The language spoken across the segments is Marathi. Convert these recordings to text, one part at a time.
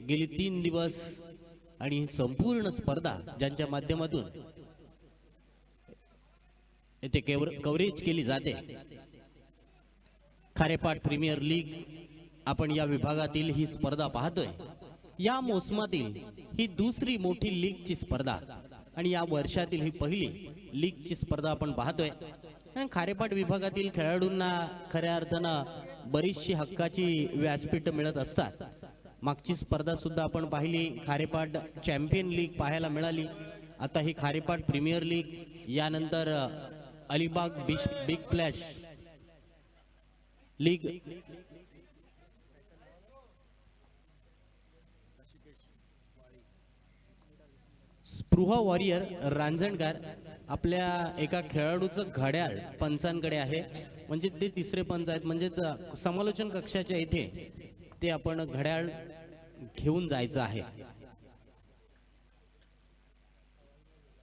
गेली 3 दिवस आणि ही संपूर्ण स्पर्धा ज्यांच्या माध्यमातून येथे कव्हरेज केली जाते, खारेपाट प्रीमियर लीग आपण या विभागातील ही स्पर्धा पाहतोय। या मोसमातील ही दुसरी मोठी लीगची स्पर्धा आणि या वर्षातील ही पहिली लीगची स्पर्धा आपण पाहतोय। खारेपाट विभागातील खेळाडूंना खऱ्या अर्थानं बरीचशी हक्काची व्यासपीठ मिळत असतात। मागची स्पर्धा सुद्धा आपण पाहिली, खारेपाट चॅम्पियन लीग पाहायला मिळाली। आता ही खारेपाट प्रीमियर लीग, यानंतर Alibag big flash league. Spruha warrior Ranjangar आपल्या एका खेळाडूचं घड्याळ पंचांकडे आहे, म्हणजे ते तिसरे पंच आहेत, म्हणजेच समालोचन कक्षाच्या इथे ते आपण घड्याळ घेऊन जायचं आहे।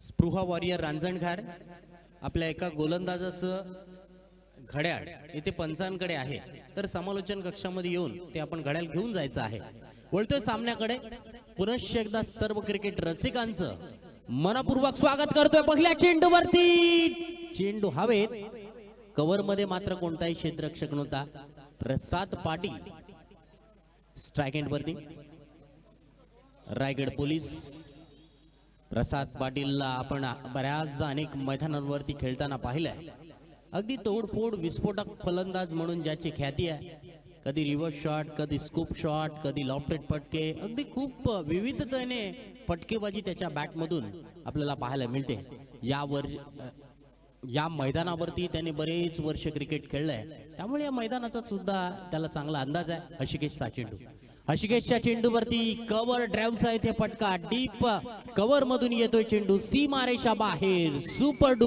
स्पृहा वॉरियर रांजणगार आपल्या एका गोलंदाजाचं घड्याळ इथे पंचांकडे आहे, तर समालोचन कक्षामध्ये येऊन ते आपण घड्याळ घेऊन जायचं आहे। वळतोय सामन्याकडे, पुनश्च एकदा सर्व क्रिकेट रसिकांचं मनपूर्वक स्वागत करतोय। पहिल्या चेंडूवरती चेंडू हवेत, कव्हर मध्ये मात्र कोणताही क्षेत्ररक्षक नव्हता। प्रसाद पाटील स्ट्राइक एंड वरती, रायगड पोलीस। प्रसाद पाटीलला आपण बऱ्याच अनेक मैदानांवरती खेळताना पाहिलंय। अगदी तोडफोड विस्फोटक फलंदाज म्हणून ज्याची ख्याती आहे, कधी रिव्हर्स शॉट, कधी स्कूप शॉट, कधी लॉफ्टेड फटके, अगदी खूप विविधतेने फटकेबाजी त्याच्या बॅटमधून आपल्याला पाहायला मिळते। या मैदानावरती त्याने बरेच वर्ष क्रिकेट खेळलंय, त्यामुळे या मैदानाचा सुद्धा त्याला चांगला अंदाज आहे। हषिकेशचा चेंडू, हषिकेशच्या चेंडूवरती कव्हर ड्राईव्हचा इथे फटका, डीप कव्हर मधून येतोय चेंडू, सीमारेषा बाहेर, सुपर डू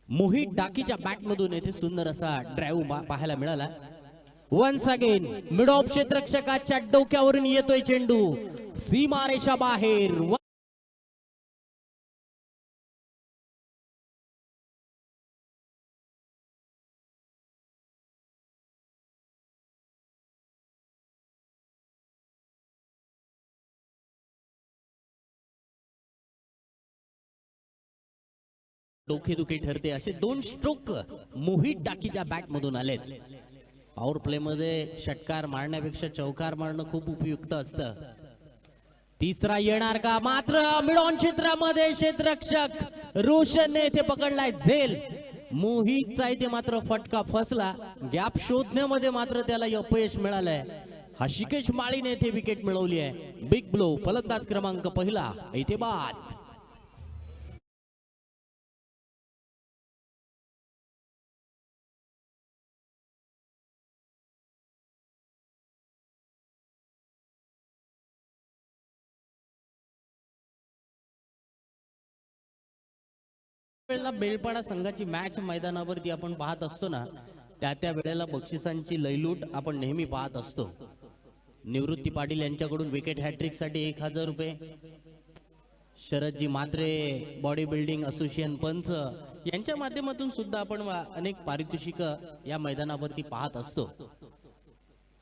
मोहित डाकीच्या बॅटमधून येथे सुंदर असा ड्राइव्ह पाहायला मिळाला। वन्स अगेन मिड ऑफ क्षेत्ररक्षकाच्या डोक्यावरून येतोय चेंडू, सीमारेषा बाहेर। डोकेदुखी ठरते असे 2 स्ट्रोक मोहित डाकीच्या बॅट मधून आलेत। पॉवर प्ले मध्ये षटकार मारण्यापेक्षा चौकार मारणं खूप उपयुक्त असतं। तिसरा येणार का? मात्र मिड ऑन क्षेत्रामध्ये क्षेत्ररक्षक रोशनने इथे पकडलाय झेल। मोहितचा इथे मात्र फटका फसला, गॅप शोधण्यामध्ये मात्र त्याला अपयश मिळालंय। हषिकेश माळीने इथे विकेट मिळवली आहे। बिग ब्लो, फलंदाज क्रमांक पहिला इथे बाद। बेलपाडा संघाची मॅच मैदानावरती आपण पाहत असतो ना, त्या वेळेला बक्षिसांची लयलूट आपण नेहमी पाहत असतो। निवृत्ती पाटील यांच्याकडून विकेट हॅट्रिक साठी 1000 रुपये, शरदजी मात्रे बॉडी बिल्डिंग असोसिएशन पंच यांच्या माध्यमातून सुद्धा आपण अनेक पारितोषिक या मैदानावरती पाहत असतो।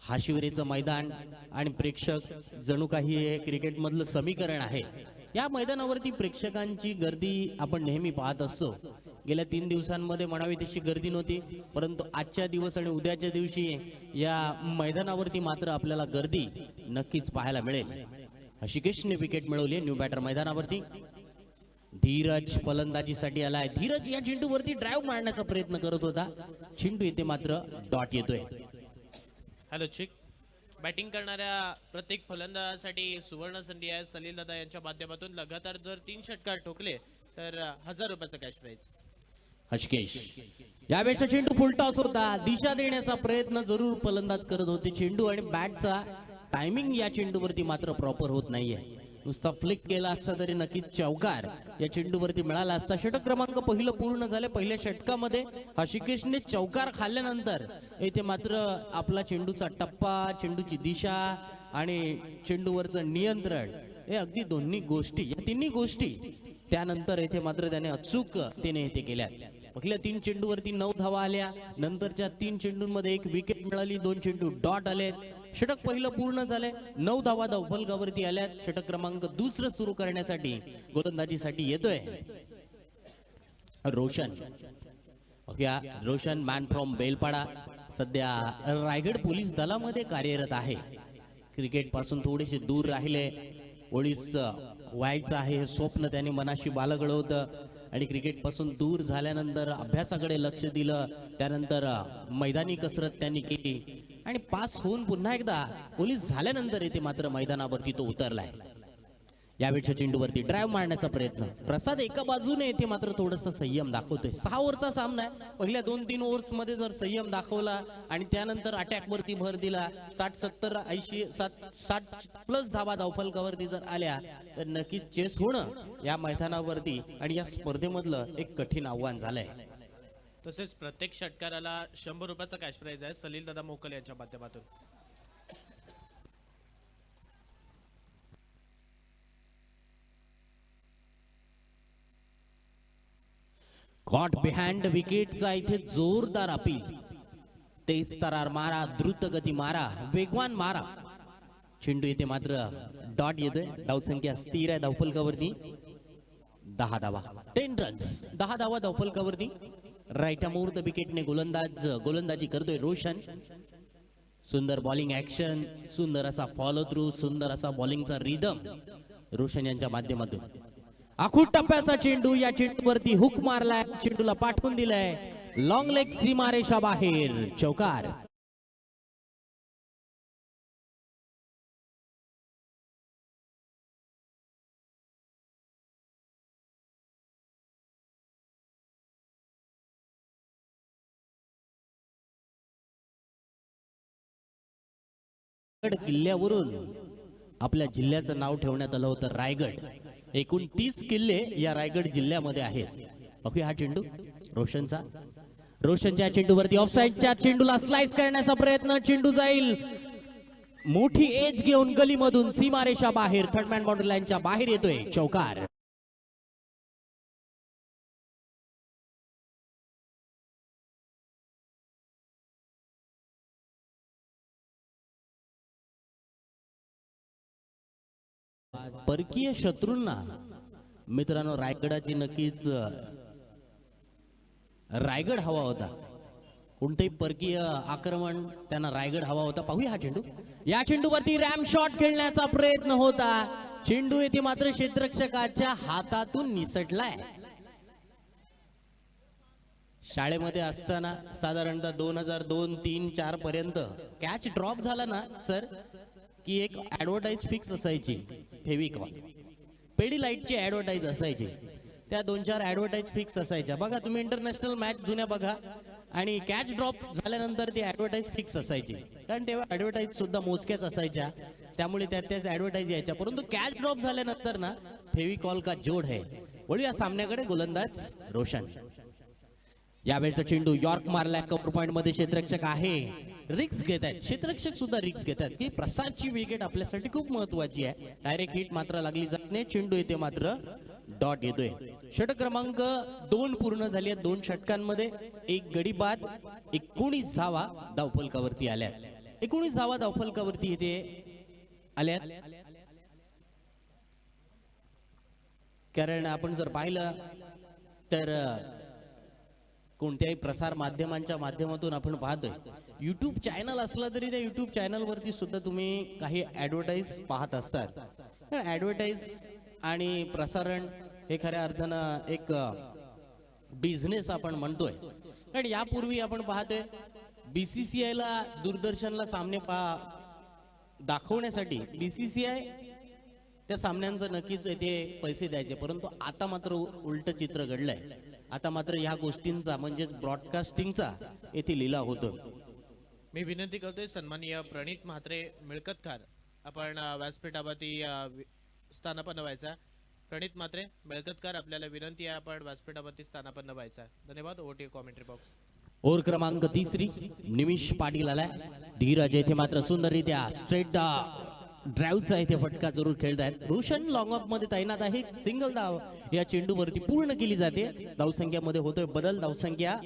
हाशिवरेचं मैदान आणि प्रेक्षक जणू काही हे क्रिकेट मधलं समीकरण आहे। या मैदानावरती प्रेक्षकांची गर्दी आपण नेहमी पाहत असतो। गेल्या 3 दिवसांमध्ये म्हणावी तशी गर्दी नव्हती, परंतु आजच्या दिवस आणि उद्याच्या दिवशी या मैदानावरती मात्र आपल्याला गर्दी नक्कीच पाहायला मिळेल। हषिकेशने विकेट मिळवली न्यू बॅटर मैदानावरती। धीरज फलंदाजीसाठी आलाय। धीरज या चेंडूवरती ड्राइव्ह मारण्याचा प्रयत्न करत होता, चेंडू येथे मात्र डॉट येतोय। हॅलो चिक, बॅटिंग करणाऱ्या प्रत्येक फलंदाजासाठी सुवर्ण संधी आहे। सलील दादा यांच्या माध्यमातून लगातार जर 3 षटकार ठोकले तर 1000 रुपयाचा कॅश प्राइज। हषिकेश यावेळेचा चेंडू फुल टॉस होता, दिशा देण्याचा प्रयत्न जरूर फलंदाज करत होते। चेंडू आणि बॅटचा टायमिंग या चेंडूवरती मात्र प्रॉपर होत नाहीये। नुसता फ्लिक केला असता तरी नक्कीच चौकार या चेंडूवरती मिळाला असता. षटक क्रमांक पहिलं पूर्ण झाले. पहिल्या षटकामध्ये हर्षिकेशने चौकार खाल्ल्यानंतर येथे मात्र आपला चेंडूचा टप्पा, चेंडूची दिशा आणि चेंडूवरचं नियंत्रण हे अगदी दोन्ही गोष्टी, या तिन्ही गोष्टी त्यानंतर येथे मात्र त्याने अचूकतेने येथे केल्या. पहिल्या 3 चेंडूवरती 9 धावा आल्या. नंतरच्या 3 चेंडूंमध्ये 1 विकेट मिळाली. 2 चेंडू डॉट आले. षटक पहिलं पूर्ण झाले. 9 धावा धावफलकावरती आल्यात. षटक क्रमांक दुसरं सुरू करण्यासाठी गोलंदाजीसाठी येतोय रोशन. रोशन मॅन फ्रॉम बेलपाडा, सध्या रायगड पोलीस दलामध्ये कार्यरत आहे. क्रिकेट पासून थोडेसे दूर राहिले. पोलीस व्हायचं आहे हे स्वप्न त्याने मनाशी बाळगलं होतं आणि क्रिकेट पासून दूर झाल्यानंतर अभ्यासाकडे लक्ष दिलं. त्यानंतर मैदानी कसरत त्यांनी केली आणि पास होऊन पुन्हा एकदा पोलीस झाल्यानंतर येथे मात्र मैदानावरती तो उतरलाय. यावेळच्या चेंडूवरती ड्राईव्ह मारण्याचा प्रयत्न. प्रसाद एका बाजूने येथे मात्र थोडासा संयम दाखवतोय. 6 ओव्हरचा सामना आहे. पहिल्या 2-3 ओव्हर्स मध्ये जर संयम दाखवला आणि त्यानंतर अटॅक वरती भर दिला, 60-70-80-60+ धावा धावफलकावरती जर आल्या तर नक्कीच चेस होणं या मैदानावरती आणि या स्पर्धेमधलं एक कठीण आव्हान झालंय. तसेच प्रत्येक षटकाराला 100 रुपयाचा कॅश प्राइज आहे सलील दादा मोकल यांच्या माध्यमातून. कॉट बिहाइंड विकेटचा इथे जोरदार अपील. तेज तरार मारा, द्रुत गती मारा, वेगवान मारा. चेंडू येथे मात्र डॉट येतोय. धावसंख्या स्थिर आहे धावफलकावरती. 10 धावा, 10 रन्स, 10 धावा धावफलकावरती. राईट मुहूर्त विकेटने गोलंदाजी करतोय रोशन. सुंदर बॉलिंग ऍक्शन, सुंदर असा फॉलो थ्रू, सुंदर असा बॉलिंगचा रिदम रोशन यांच्या माध्यमातून. आखूट टप्प्याचा चेंडू, या चेंडूवरती हुक मारलाय, चेंडूला पाठवून दिलाय. लॉंग लेग सीमारेषा बाहेर, चौकार. किल्ल्यावरून आपल्या जिल्ह्याचं नाव ठेवण्यात आलं होतं रायगड. एकूण 30 किल्ले या रायगड जिल्ह्यामध्ये आहेत. ओके, हा चेंडू रोशनचा. रोशनच्या चेंडूवरती ऑफसाईडच्या चेंडूला स्लाइस करण्याचा प्रयत्न. चेंडू जाईल मोठी एज घेऊन गलीमधून सीमारेषा बाहेर, थर्डमॅन बाउंड्री लाईनच्या बाहेर येतोय, चौकार. परकीय शत्रूंना मित्रांनो रायगडाची नक्कीच रायगड हवा होता. कोणतेही परकीय आक्रमण त्यांना रायगड हवा होता. पाहूया हा चेंडू. या चेंडूवरती रॅम शॉट खेळण्याचा प्रयत्न होता. चेंडू येथे मात्र क्षेत्ररक्षकाच्या हातातून निसटलाय. शाळेमध्ये असताना साधारणतः 2002-3-4 पर्यंत कॅच ड्रॉप झाला ना सर की एक ऍडव्हर्टाईज फिक्स असायची. फेविकॉल पेडीलाइटची ऍडव्हर्टाईज असायची. त्या 2-4 ऍडव्हर्टाईज फिक्स असायच्या. बघा तुम्ही इंटरनॅशनल मॅच जुन्या बघा आणि कॅच ड्रॉप झाल्यानंतर ती ऍडव्हर्टाईज फिक्स असायची. कारण तेव्हा ऍडव्हर्टाईज सुद्धा मोजक्याच असायच्या, त्यामुळे त्याच ऍडव्हर्टाईज यायच्या. परंतु कॅच ड्रॉप झाल्यानंतर ना फेविकॉल का जोड है. वळूया सामन्याकडे. गोलंदाज रोशन. यावेळचा चेंडू यॉर्क मारलाय. कव्हर पॉइंट मध्ये क्षेत्ररक्षक आहे. रिक्स घेत आहेत क्षेत्ररक्षक सुद्धा, रिक्स घेत आहेत की प्रसादची विकेट आपल्यासाठी खूप महत्वाची आहे. डायरेक्ट हिट मात्र लागली जात नाही. चेंडू येते मात्र डॉट येतोय. षटक क्रमांक 2 पूर्ण झाली आहेत 2 षटकांमध्ये. 1 गडी बाद. 19 धावा धावफलकावरती आल्या. 19 धावा धावफलकावरती इथे आल्या. कारण आपण जर पाहिलं तर कोणत्याही प्रसार माध्यमांच्या माध्यमातून आपण पाहतोय. युट्यूब चॅनल असला तरी त्या युट्यूब चॅनल वरती सुद्धा तुम्ही काही ऍडव्हर्टाईज पाहत असतात. ऍडव्हर्टाईज आणि प्रसारण हे खऱ्या अर्थानं एक बिझनेस आपण म्हणतोय. कारण यापूर्वी आपण पाहतोय BCCI ला दूरदर्शनला सामने दाखवण्यासाठी BCCI त्या सामन्यांचं नक्कीच येथे पैसे द्यायचे. परंतु आता मात्र उलट चित्र घडलंय. आता मात्र ह्या गोष्टींचा म्हणजेच ब्रॉडकास्टिंगचा येथे लिलाव होतो. मी विनंती करतोय सन्माननीय प्रणित म्हात्रे मिळकतकार, आपण व्यासपीठावरती स्थानापन्न व्हायचा. प्रणित मात्रे बेळकतकर आपल्याला विनंती आहे आपण व्यासपीठावरती स्थानापन्न व्हायचा. धन्यवाद. ओटी कॉमेंट्री बॉक्स. ओव्हर क्रमांक 3 निमिष पाटील आलाय. धीरज येथे मात्र सुंदररित्या स्ट्रेट ड्राईव्हचा इथे फटका जरूर खेळत आहेत. रोशन लॉंग ऑफ मध्ये तैनात आहे. सिंगल धाव या चेंडूवरती पूर्ण केली जाते. धावसंख्यामध्ये होतोय बदल. धावसंख्या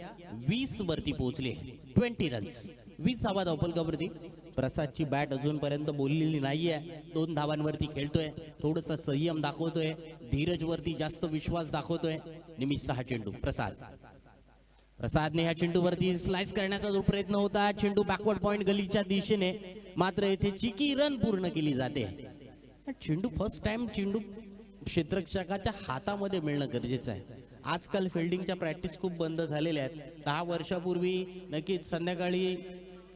20 वरती पोहोचली. 20 रन्स, 20 धावा धावफलकावरती. प्रसादची बॅट अजूनपर्यंत बोललेली नाहीये. 2 धावांवरती खेळतोय. थोडंसं संयम दाखवतोय. धीरज वरती जास्त विश्वास दाखवतोय. निमिषचा हा चेंडू प्रसादने ह्या चेंडूवरती स्लाइस करण्याचा जो प्रयत्न होता, चेंडू बॅकवर्ड पॉइंट गलीच्या दिशेने, मात्र येथे चिकी रन पूर्ण केली जाते. चेंडू फर्स्ट टाइम चेंडू क्षेत्ररक्षकाच्या हातामध्ये मिळणं गरजेचं आहे. आजकाल फिल्डिंगच्या प्रॅक्टिस खूप बंद झालेल्या आहेत. 10 वर्षापूर्वी नक्कीच संध्याकाळी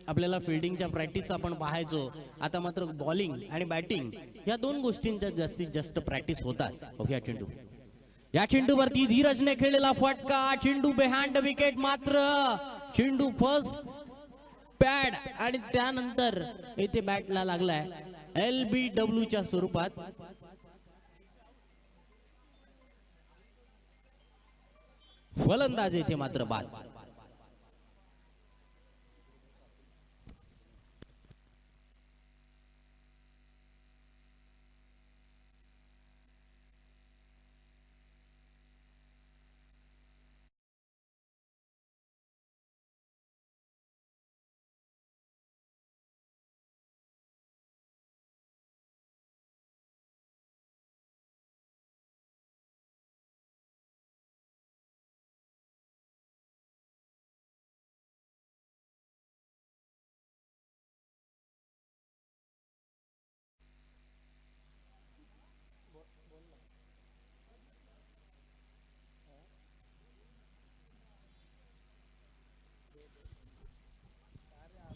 आपल्याला फिल्डिंगच्या प्रॅक्टिस आपण पाहायचो. आता मात्र बॉलिंग आणि बॅटिंग या 2 गोष्टींच्या जास्तीत जास्त प्रॅक्टिस होतात. या चेंडू या चेंडूवरती धीरजने खेळलेला फटका. चेंडू बिहाइंड विकेट, मात्र चेंडू फर्स्ट पॅड आणि त्यानंतर येथे बॅटला लागलाय LBW च्या स्वरूपात. फलंदाज येथे मात्र बाद.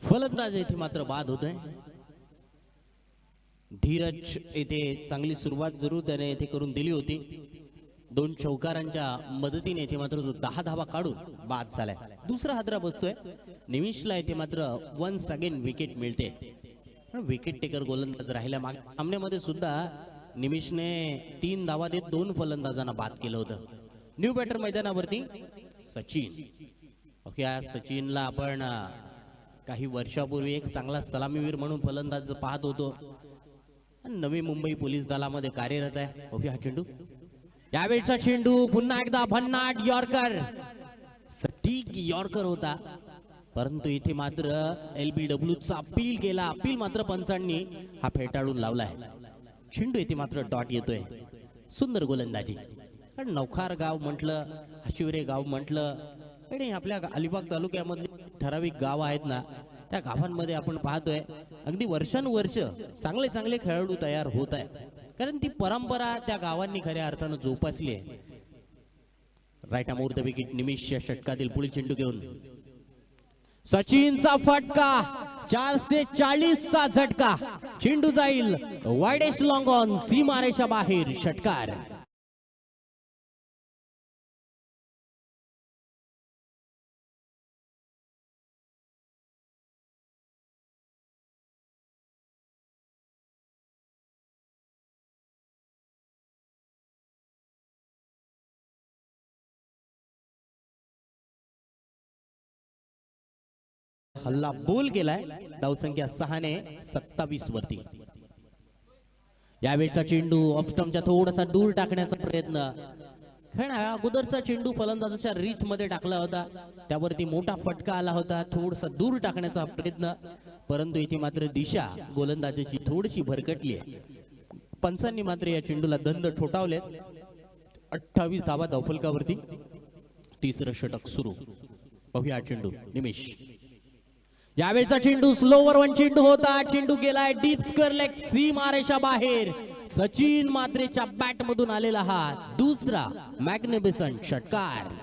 फलंदाज येथे मात्र बाद होतोय. धीरज येथे चांगली सुरुवात जरूर त्याने येथे करून दिली होती. 2 चौकारांच्या मदतीने येथे मात्र 10 धावा काढून बाद झालाय. दुसरा हादरा बसतोय. निमिषला येथे मात्र वन्स अगेन विकेट मिळते. विकेट टेकर गोलंदाज राहिल्या मागे सामन्यामध्ये सुद्धा निमिषने 3 धावा देत 2 फलंदाजांना बाद केलं होतं. न्यू बॅटर मैदानावरती सचिन. या सचिनला आपण काही वर्षापूर्वी एक चांगला सलामीवीर म्हणून फलंदाज पाहत होतो. नवी मुंबई पोलीस दलामध्ये कार्यरत आहे. हा चेंडू यावेळचा चेंडू पुन्हा एकदा भन्नाट यॉर्कर. सटीक यॉर्कर होता, परंतु इथे मात्र LBW चा अपील केला. अपील मात्र पंचांनी हा फेटाळून लावलाय. चेंडू इथे मात्र डॉट येतोय. सुंदर गोलंदाजी. कारण नौखार गाव म्हटलं, हशिवरे गाव म्हटलं आणि आपल्या अलिबाग तालुक्यामधले ठराविक गाव आहेत ना, त्या गावांमध्ये आपण पाहतोय अगदी वर्षानुवर्ष चांगले चांगले खेळाडू तयार होत आहेत. कारण ती परंपरा त्या गावांनी खऱ्या अर्थानं जोपासली आहे. Right arm over the wicket. Nimish या षटकातील पुढील चेंडू घेऊन सचिनचा फटका. 440 चा झटका. चेंडू जाईल वाइडेस्ट लॉंग ऑन, सीमारेषा बाहेर. षटकार. हल्ला बोल केलाय. धावसंख्या 6 ने 27 वरती. यावेळचा चेंडू ऑफ स्टंपच्या थोडासा दूर टाकण्याचा प्रयत्न. कारण अगोदरचा चेंडू फलंदाजाच्या रीच मध्ये टाकला होता, त्यावरती मोठा फटका आला होता. थोडासा दूर टाकण्याचा प्रयत्न, परंतु इथे मात्र दिशा गोलंदाजाची थोडीशी भरकटली आहे. पंचांनी मात्र या चेंडूला दंड ठोठावलेत. 28 धावा धावफलकावरती. तिसरं षटक सुरू. बघूया चेंडू. निमिष. यावेळचा चेंडू स्लोवर वन चेंडू होता. चेंडू गेलाय डीप स्क्वेअर लेग, सीमारेषा बाहेर. सचिन मात्रेच्या बॅट मधून आलेला हा दुसरा मॅग्निफिसंट षटकार.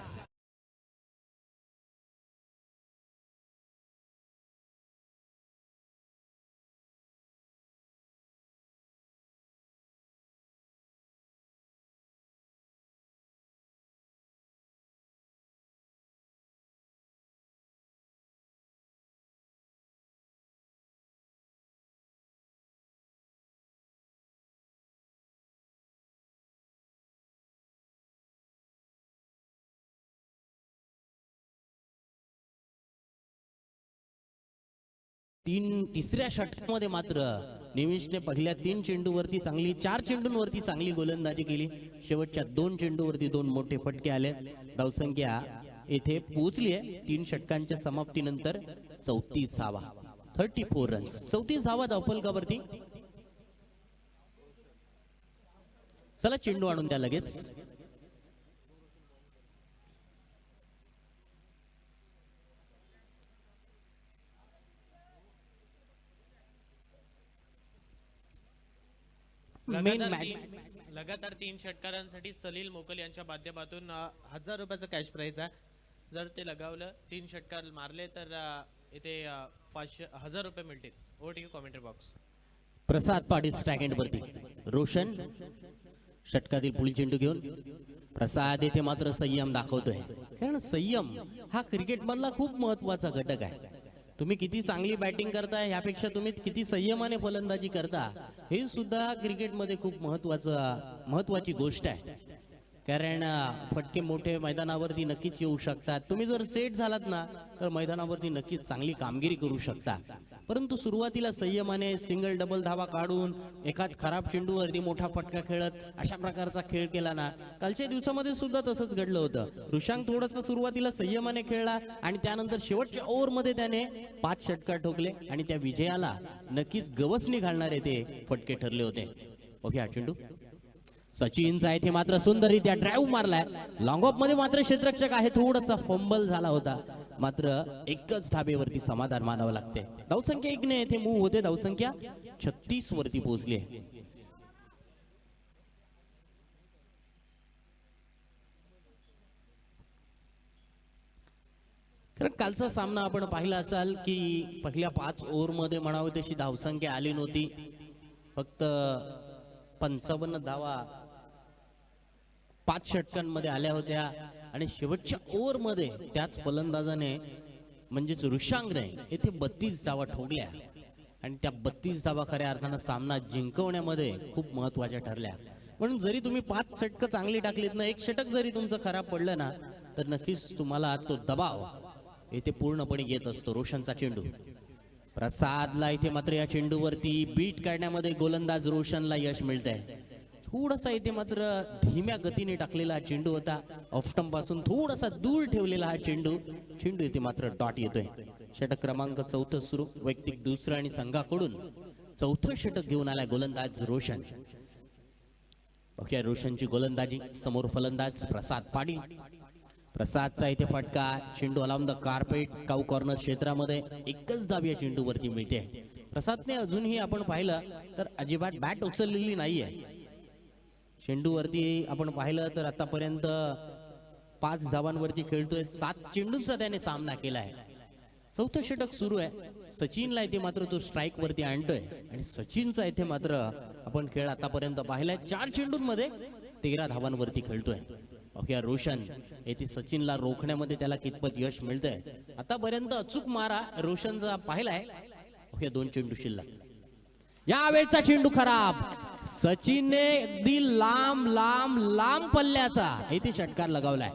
तिसऱ्या षटकामध्ये मात्र निमिषने पहिल्या 3 चेंडूवरती चांगली 4 चेंडूंवरती चांगली गोलंदाजी केली. शेवटच्या 2 चेंडूवरती 2 मोठे फटके आले. धावसंख्या येथे पोहोचली आहे 3 षटकांच्या समाप्तीनंतर 34 धावा, 34 रन्स, 34 धावा धावफलकावरती. चला चेंडू आणून द्या लगेच. लगातार 3 षटकारांसाठी सलील मोकल यांच्या माध्यमातून 1000 रुपयाचं कॅश प्राइज आहे. जर ते लगावलं 3 षटकार मारले तर इथे 1000 रुपये मिळतील. Over to you commentary box. Prasad Patil strike end वरती. रोशन षटकातील पुढील चेंडू घेऊन प्रसाद येथे मात्र संयम दाखवतोय. कारण संयम हा क्रिकेट मधला खूप महत्वाचा घटक आहे. तुम्ही किती चांगली बॅटिंग करताय यापेक्षा तुम्ही किती संयमाने फलंदाजी करता हे सुद्धा क्रिकेटमध्ये खूप महत्वाची गोष्ट आहे. कारण फटके मोठे मैदानावरती नक्कीच येऊ शकतात. तुम्ही जर सेट झालात ना तर मैदानावरती नक्कीच चांगली कामगिरी करू शकता. परंतु सुरुवातीला संयमाने सिंगल डबल धावा काढून एखाद खराब चेंडूवरती मोठा फटका खेळत अशा प्रकारचा खेळ केला ना, कालच्या दिवसामध्ये सुद्धा तसंच घडलं होतं. ऋषांक थोडासा सुरुवातीला संयमाने खेळला आणि त्यानंतर शेवटच्या ओव्हरमध्ये त्याने 5 षटकार ठोकले आणि त्या विजयाला नक्कीच गवसणी घालणारे ते फटके ठरले होते. ओके, हा चेंडू सचिनचा इथे मात्र सुंदररित्या ड्राईव्ह मारलाय. लॉंग ऑफ मध्ये मात्र क्षेत्ररक्षक आहे, थोडासा फंबल झाला होता. मात्र एकच धाबेवरती समाधान मानावं लागते. धावसंख्या 1 ने येथे मूव्ह होते. धावसंख्या 36 वरती पोहोचली आहे. कारण कालचा सामना आपण पाहिला असाल की पहिल्या 5 ओव्हरमध्ये म्हणावी तशी धावसंख्या आली नव्हती. फक्त 55 धावा 5 षटकांमध्ये आल्या होत्या आणि शेवटच्या ओव्हरमध्ये त्याच फलंदाजाने म्हणजेच ऋषांकने येथे 32 धावा ठोकल्या आणि त्या 32 धावा खऱ्या अर्थानं सामना जिंकवण्यामध्ये खूप महत्वाच्या ठरल्या. म्हणून जरी तुम्ही 5 षटकं चांगली टाकलीत ना, 1 षटक जरी तुमचं खराब पडलं ना तर नक्कीच तुम्हाला तो दबाव येथे पूर्णपणे येत असतो. रोशनचा चेंडू प्रसादला इथे मात्र या चेंडूवरती बीट काढण्यामध्ये गोलंदाज रोशनला यश मिळतंय. थोडासा इथे मात्र धीम्या गतीने टाकलेला हा चेंडू होता. ऑफ स्टंप पासून थोडासा दूर ठेवलेला हा चेंडू इथे मात्र डॉट येतोय. षटक क्रमांक 4 सुरू. वैयक्तिक दुसरं आणि संघाकडून 4थं षटक घेऊन आलाय गोलंदाज रोशन. ओके, रोशनची गोलंदाजी. समोर फलंदाज प्रसाद पाटील. प्रसादचा इथे फटका. चेंडू alone the carpet cow corner क्षेत्रामध्ये. एकच धाव या चेंडूवरती मिळते. प्रसादने अजूनही आपण पाहिलं तर अजिबात बॅट उचललेली नाहीये. चेंडूवरती आपण पाहिलं तर आतापर्यंत 5 धावांवरती खेळतोय. 7 चेंडूंचा त्याने सामना केलाय. 4थं षटक सुरू आहे. सचिनला इथे मात्र तो स्ट्राईक वरती आणतोय आणि सचिनचा इथे मात्र आपण खेळ आतापर्यंत पाहिलाय. 4 चेंडूंमध्ये 13 धावांवरती खेळतोय. ओके, रोशन येथे सचिनला रोखण्यामध्ये त्याला कितपत यश मिळतंय. आतापर्यंत अचूक मारा रोशनचा पाहिलाय. ओके, 2 चेंडू शिल्लक. या वेळचा चेंडू खराब. सचिनने अगदी लांब लांब लांब पल्ल्याचा इथे षटकार लगावलाय.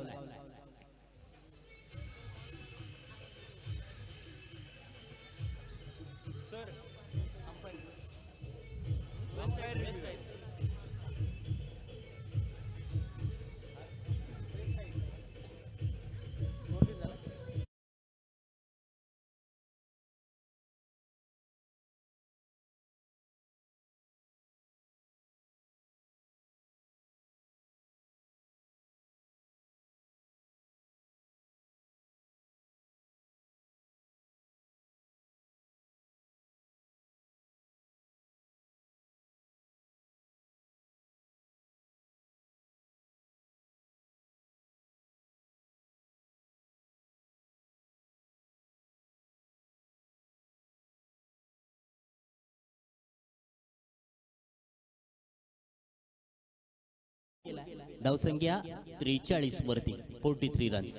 धावसंख्या 43 वरती. 43 रन्स.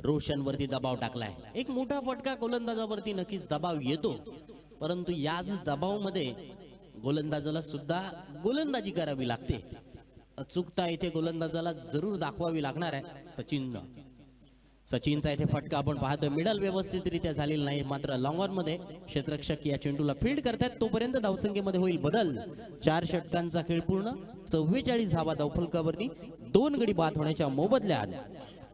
रोशन वरती दबाव टाकलाय. एक मोठा फटका गोलंदाजावरती नक्कीच दबाव येतो. परंतु याच दबावामध्ये गोलंदाजाला सुद्धा गोलंदाजी करावी लागते. अचूकता इथे गोलंदाजाला जरूर दाखवावी लागणार आहे. सचिन सचिनचा इथे फटका आपण पाहतोय, मिडल व्यवस्थितरित्या झालेला नाही, मात्र लॉंग ऑन मध्ये क्षेत्ररक्षक या चेंडूला फील्ड करतात तोपर्यंत धावसंख्येमध्ये होईल बदल. 4 षटकांचा खेळ पूर्ण, 44 धावा धावफलकावरती, 2 गडी बाद होण्याच्या मोबदल्यात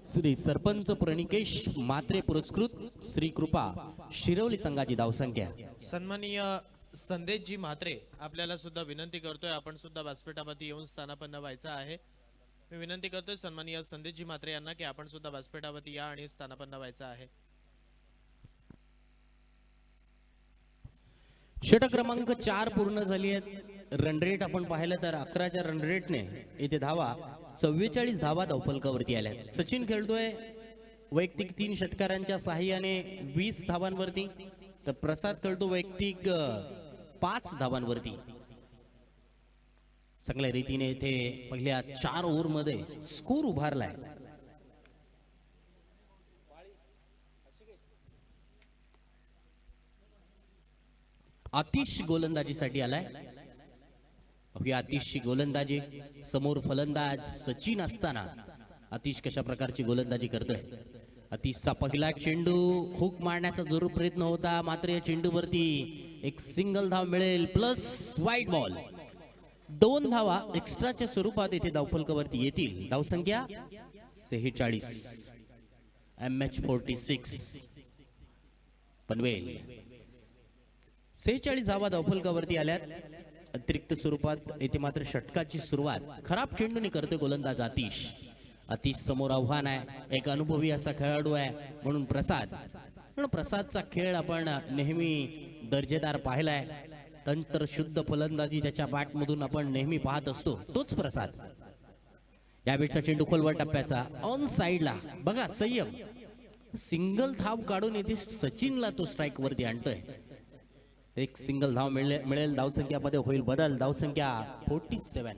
श्री सरपंच प्रणिकेश मात्रे पुरस्कृत श्री कृपा शिरवली संघाची धावसंख्या. सन्माननीय संदेशजी म्हात्रे आपल्याला सुद्धा विनंती करतोय, आपण सुद्धा व्यासपीठावरती येऊन स्थानापन्न व्हायचं आहे. मी विनंती करतोय सन्माननीय संदेशजी म्हात्रे यांना की आपण सुद्धा व्यासपीठावरती या आणि स्थानापन्न व्हायचं आहे. षटक क्रमांक 4 पूर्ण झाली आहेत. रन रेट आपण पाहिलं तर 11च्या रन रेटने इथे धावा 44 धावा धावफलकावरती आल्या. सचिन खेळतोय वैयक्तिक 3 षटकारांच्या साहाय्याने 20 धावांवरती, तर प्रसाद खेळतो वैयक्तिक 5 धावांवरती. चांगल्या रीतीने इथे पहिल्या 4 ओव्हर मध्ये स्कोर उभारलाय. आतिश गोलंदाजीसाठी आलाय. आतिशची गोलंदाजी, समोर फलंदाज सचिन असताना आतिश कशा प्रकारची गोलंदाजी करतोय. आतिशचा पहिला चेंडू हुक मारण्याचा जरूर प्रयत्न होता, मात्र या चेंडूवरती एक सिंगल धाव मिळेल प्लस व्हाईट बॉल. 2 धावा एक्स्ट्राच्या स्वरूपात इथे धावफलकावरती येतील. धावसंख्या 46. MH46 पनवेल. 46 धावा धावफलकावरती आल्यात. अतिरिक्त स्वरूपात येथे मात्र षटकाची सुरुवात खराब चेंडूने करते गोलंदाज आतिश. आतिश समोर आव्हान आहे, एक अनुभवी असा खेळाडू आहे म्हणून प्रसादचा खेळ आपण नेहमी दर्जेदार पाहिलाय. तंत्र शुद्ध फलंदाजी त्याच्या बॅट मधून आपण नेहमी पाहत असतो, तोच प्रसाद. यावेळचा चेंडू खोलवर टप्प्याचा ऑन साइडला बघा, संयम, सिंगल धाव काढून येथे सचिनला तो स्ट्राईक वरती आणतोय. एक सिंगल धाव मिळेल, धावसंख्यामध्ये होईल बदल. धावसंख्या 47.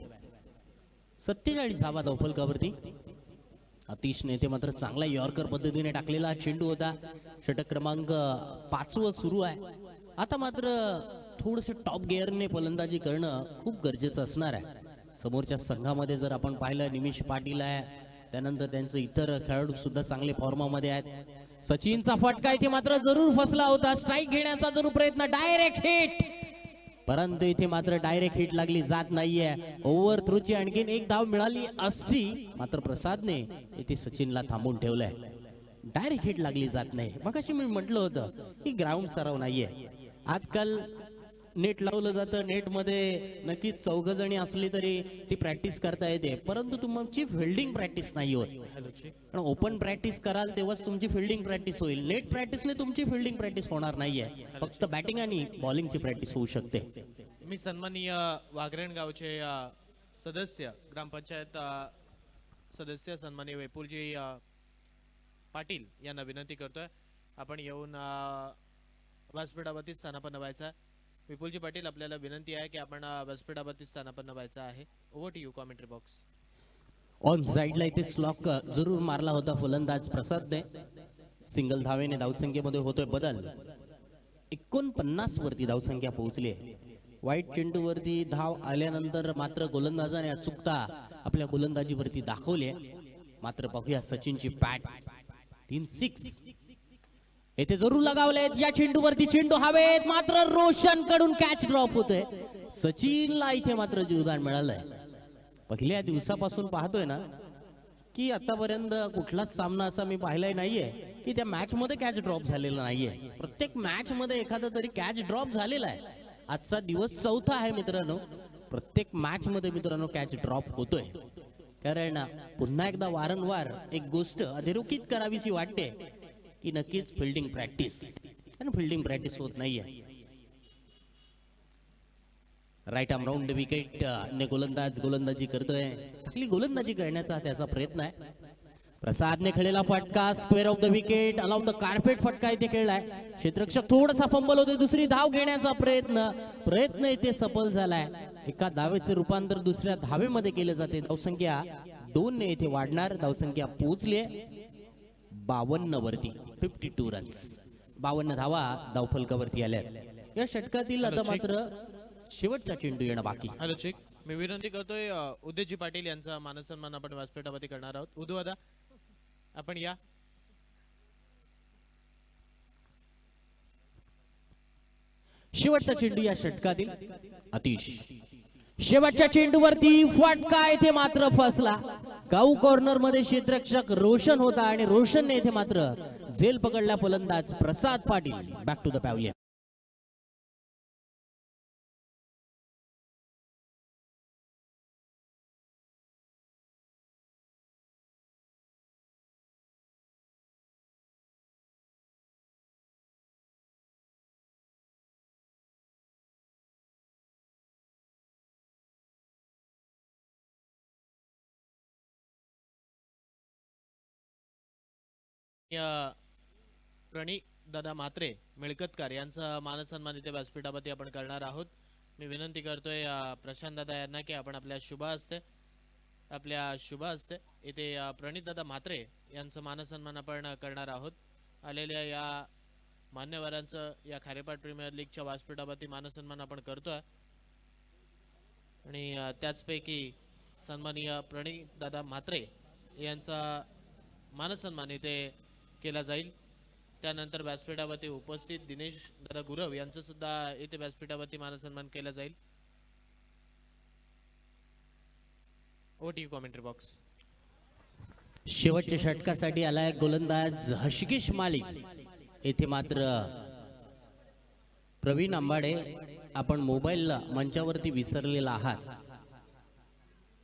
47 धावा धावफलकावरती. आतिशने इथे मात्र चांगला यॉर्कर पद्धतीने टाकलेला चेंडू होता. षटक क्रमांक 5 सुरू आहे. आता मात्र थोडस टॉप गिअरने फलंदाजी करणं खूप गरजेचं असणार आहे. समोरच्या संघामध्ये जर आपण पाहिलं, निमिष पाटील आहे, त्यानंतर त्यांचे इतर खेळाडू सुद्धा चांगले फॉर्मामध्ये आहेत. सचिनचा फटका इथे मात्र जरूर फसला होता, स्ट्राईक घेण्याचा जरूर प्रयत्न, डायरेक्ट हिट, परंतु इथे मात्र डायरेक्ट हिट लागली जात नाहीये. ओव्हर थ्रूची आणखीन एक धाव मिळाली असती, मात्र प्रसादने इथे सचिनला थांबून ठेवलंय. डायरेक्ट हिट लागली जात नाही. मग अशी मी म्हटलं होतं की ग्राउंड सराव नाहीये. आजकाल नेट लावलं जातं, नेटमध्ये नक्की 4 जणी असली तरी ती प्रॅक्टिस करता येते, परंतु तुमची फिल्डिंग प्रॅक्टिस नाही होत. कारण ओपन प्रॅक्टिस कराल तेव्हाच तुमची फिल्डिंग प्रॅक्टिस होईल. नेट प्रॅक्टिसने तुमची फिल्डिंग प्रॅक्टिस होणार नाहीये, फक्त बॅटिंग आणि बॉलिंगची प्रॅक्टिस होऊ शकते. मी सन्माननीय वाघरेण गावचे सदस्य, ग्रामपंचायत सदस्य सन्माननीय विपुलजी पाटील यांना विनंती करतोय, आपण येऊन व्यासपीठावरती स्थानापन्न व्हायचा. विपुलजी पाटील, आपल्याला विनंती आहे की आपण व्यासपीठावरती स्थानापन्न व्हायचं आहे. Over to you commentary box. On साइडला इथे स्लॉक जरूर मारला होता फलंदाज प्रसादने. सिंगल धावेने धावसंख्येमध्ये होतोय बदल. 49 वरती धावसंख्या पोहोचली आहे. वाईट चेंडूवरती धाव आल्यानंतर मात्र गोलंदाजाने अचूकता आपल्या गोलंदाजीवरती दाखवली. मात्र पाहूया सचिनची बॅट. 3 6 येथे जरूर लगावलेत. या चेंडूवरती चेंडू हवेत, मात्र रोशन कडून कॅच ड्रॉप होतोय. सचिनला इथे मात्र जीवदान मिळालंय. पहिल्या दिवसापासून पाहतोय ना की आतापर्यंत कुठलाच सामना असा मी पाहिलाय नाहीये की त्या मॅच मध्ये कॅच ड्रॉप झालेला नाहीये. प्रत्येक मॅच मध्ये एखादा तरी कॅच ड्रॉप झालेला आहे. आजचा दिवस 4था आहे मित्रांनो. प्रत्येक मॅच मध्ये मित्रांनो कॅच ड्रॉप होतोय. कारण पुन्हा एकदा वारंवार एक गोष्ट अधोरेखित करावीशी वाटते की नक्कीच फिल्डिंग प्रॅक्टिस, आणि फिल्डिंग प्रॅक्टिस होत नाहीये. राईट आर्म राऊंड विकेट ने गोलंदाजी करतोय. चांगली गोलंदाजी करण्याचा त्याचा प्रयत्न आहे. प्रसादने खेळलेला फटका square off the wicket, along the carpet फटका इथे खेळलाय. क्षेत्ररक्षक थोडासा फंबल होते. दुसरी धाव घेण्याचा प्रयत्न इथे सफल झालाय. एका धावेचे रूपांतर दुसऱ्या धावेमध्ये केले जाते. धावसंख्या 2 ने इथे वाढणार. धावसंख्या पोहोचली 52 वरती. 52 रन्स, 52 धावा धावफलकावरती आल्या. या षटकातील आता मात्र शेवटचा चेंडू येणं बाकी. हॅलो चेक, मी विनंती करतोय उदयजी पाटील यांचा मानसन्मान आपण व्यासपीठावरती करणार आहोत. उदू दादा, आपण या. शेवटचा चेंडू या षटकातील अतिश शेवटच्या चेंडूवरती फटका येथे मात्र फसला. गाऊ कॉर्नर मध्ये क्षेत्ररक्षक रोशन होता आणि रोशनने येथे मात्र झेल पकडला फलंदाज Prasad Patil. Back to the pavilion. या प्रणित दादा म्हात्रे मिळकतकार यांचा मानसन्मान इथे व्यासपीठावरती आपण करणार आहोत. मी विनंती करतोय प्रशांत दादा यांना की आपण आपल्या शुभ हस्ते इथे प्रणित दादा म्हात्रे यांचं मानसन्मान आपण करणार आहोत. आलेल्या या मान्यवरांचं या खारेपाट प्रीमियर लीगच्या व्यासपीठावरती मानसन्मान आपण करतोय आणि त्याचपैकी सन्माननीय प्रणित दादा म्हात्रे यांचा मानसन्मान इथे केला जाईल. त्यानंतर व्यासपीठावरती उपस्थित दिनेश दादा गुरव यांचं सुद्धा इथे व्यासपीठावरती मानसन्मान केला जाईल. ओटी कॉमेंट्री बॉक्स. शेवटच्या षटकासाठी आलाय गोलंदाज हर्षिकेश मालिक. येथे मात्र प्रवीण आंबाडे आपण मोबाईलला मंचावरती विसरलेला आहात.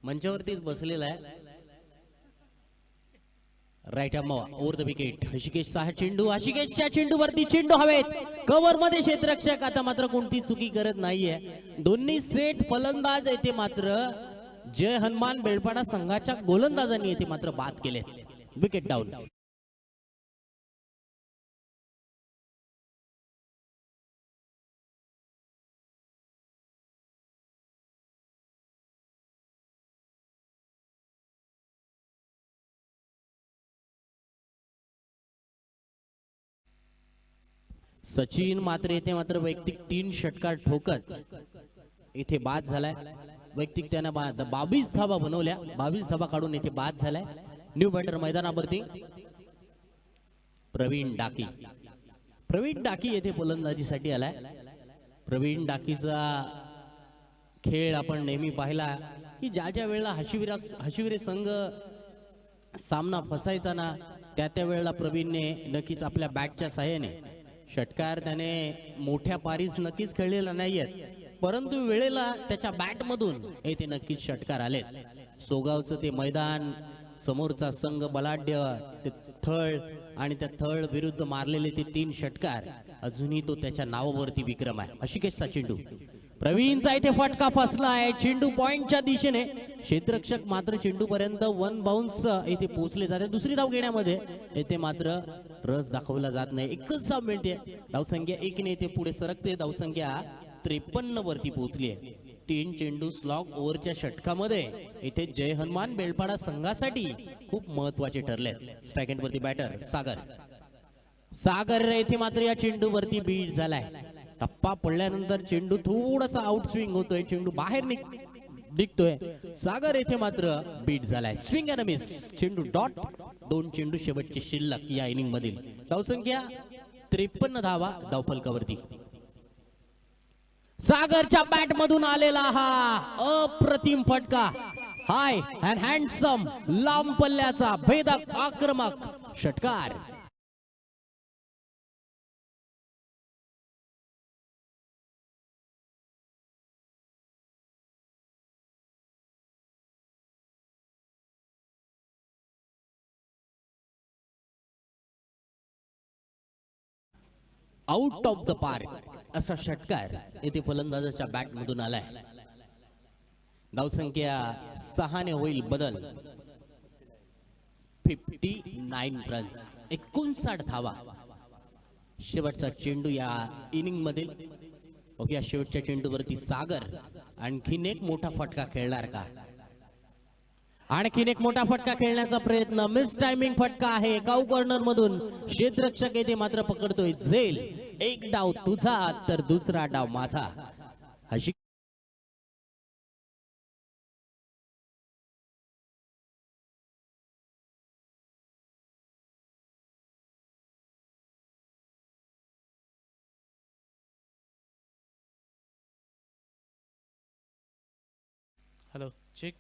मंचावरतीच बसलेला आहे. Right arm over the wicket. हर्षिकेशचा चेंडू. हर्षिकेशच्या चेंडूवरती चेंडू हवेत कव्हर मध्ये क्षेत्ररक्षक आता मात्र कोणती चुकी करत नाहीये. दोन्ही सेट फलंदाज येथे मात्र जय हनुमान बेळपाडा संघाच्या गोलंदाजांनी येथे मात्र बाद केले. Wicket down. सचिन मात्र येथे मात्र वैयक्तिक 3 षटकार ठोकत इथे बाद झालाय. वैयक्तिक त्याने 22 धावा बनवल्या. 22 धावा काढून इथे बाद झालाय. न्यू बॅटर मैदानावरती प्रवीण डाकी. प्रवीण डाकी येथे फलंदाजीसाठी आलाय. प्रवीण डाकीचा खेळ आपण नेहमी पाहिला की ज्या वेळेला हशिविरे संघ सामना फसायचा ना त्या वेळेला प्रवीणने नक्कीच आपल्या बॅटच्या साहाय्याने षटकार त्याने मोठ्या पारीस नक्कीच खेळलेला नाहीयेत, परंतु वेळेला त्याच्या बॅट मधून येथे नक्कीच षटकार आले. सोगावचं ते मैदान, समोरचा संघ बलाढ्य, ते थळ आणि त्या थळ विरुद्ध मारलेले ते 3 षटकार अजूनही तो त्याच्या नावावरती विक्रम आहे. हर्षिकेशचा चेंडू. प्रवीणचा इथे फटका फसला आहे. चेंडू पॉइंटच्या दिशेने. क्षेत्ररक्षक मात्र चेंडू पर्यंत 1 बाउन्स येथे पोहोचले जाते. दुसरी धाव घेण्यामध्ये येथे मात्र रस दाखवला जात नाही. एकच धाव मिळते. धावसंख्या 1 ने येथे पुढे सरकते. धावसंख्या 53 वरती पोहोचली आहे. 3 चेंडू स्लॉग ओव्हरच्या षटकामध्ये इथे जय हनुमान बेळपाडा संघासाठी खूप महत्वाचे ठरले. स्ट्राइक एंड वरती बॅटर सागर येथे मात्र या चेंडू वरती बीट झालाय. टप्पा पडल्यानंतर चेंडू थोडासा आउट स्विंग होतोय. चेंडू बाहेर निघतोय. सागर येथे मात्र बीट झालाय. Swing and miss. चेंडू डॉट. 2 चेंडू शेवटचे शिल्लक या इनिंग मधील. धावसंख्या 53 धावा धावफलकावरती. सागरच्या बॅट मधून आलेला हा अप्रतिम फटका. हाय अँड हँडसम लांब पल्ल्याचा भेदक आक्रमक षटकार. आउट ऑफ द पार्क असा षटकार येथे फलंदाजाच्या बॅट मधून आलाय. धावसंख्या 6 ने होईल बदल. 59 रन्स, 59 धावा. शेवटचा चेंडू या इनिंग मधील. ओके, या शेवटच्या चेंडूवरती सागर आणखीन एक मोठा फटका खेळणार का? आणखीन एक मोठा फटका खेळण्याचा प्रयत्न. मिस टायमिंग फटका आहे. काऊ कॉर्नर मधून क्षेत्ररक्षक येथे मात्र पकडतोय झेल. एक डाव तुझा तर दुसरा डाव माझा. अशी हॅलो चेक.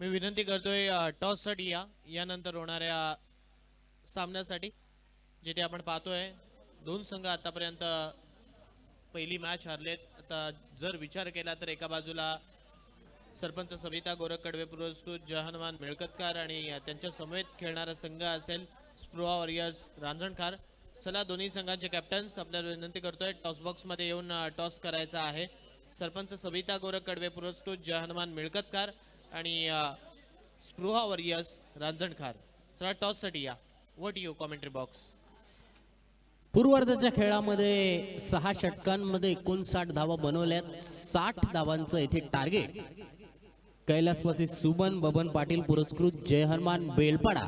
मी विनंती करतोय टॉससाठी यानंतर होणाऱ्या सामन्यासाठी, जिथे आपण पाहतोय दोन संघ आतापर्यंत पहिली मॅच हरलेत. आता जर विचार केला तर एका बाजूला सरपंच सविता गोरख कडवे पुरस्कृत जहानमान मिळकतकार आणि त्यांच्या समवेत खेळणारा संघ असेल स्पृहा वॉरियर्स रांजणकार. चला दोन्ही संघांचे कॅप्टन्स आपल्याला विनंती करतोय टॉस बॉक्स मध्ये येऊन टॉस करायचा आहे. सरपंच सविता गोरख कडवे पुरस्कृत जहानमान मिळकतकार आणि स्पृहा वॉरियर्स रांजणकार. चला टॉस साठी या. What you commentary box. पूर्वार्धाच्या खेळामध्ये 6 षटकांमध्ये 59 धावा बनवल्यात. 60 धावांचं येथे टार्गेट कैलासवासी सुमन बबन पाटील पुरस्कृत जय हनुमान बेलपाडा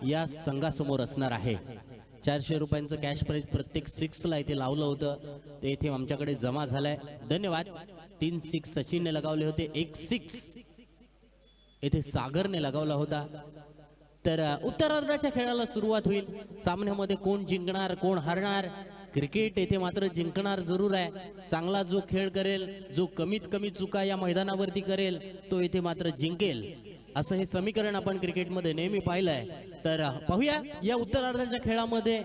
या संघासमोर असणार आहे. 400 रुपयांचं कॅश प्राइज प्रत्येक 6ला इथे लावलं होतं, ते इथे आमच्याकडे जमा झालंय. धन्यवाद. 3 6 सचिनने लगावले होते, 1 6 इथे सागरने लगावला होता. तर उत्तरार्धाच्या खेळाला सुरुवात होईल. सामन्यामध्ये कोण जिंकणार कोण हरणार, क्रिकेट येथे मात्र जिंकणार जरूर आहे. चांगला जो खेळ करेल, जो कमीत कमी चुका या मैदानावरती करेल, तो येथे मात्र जिंकेल, असं हे समीकरण आपण क्रिकेटमध्ये नेहमी पाहिलंय. तर पाहूया या उत्तरार्धाच्या खेळामध्ये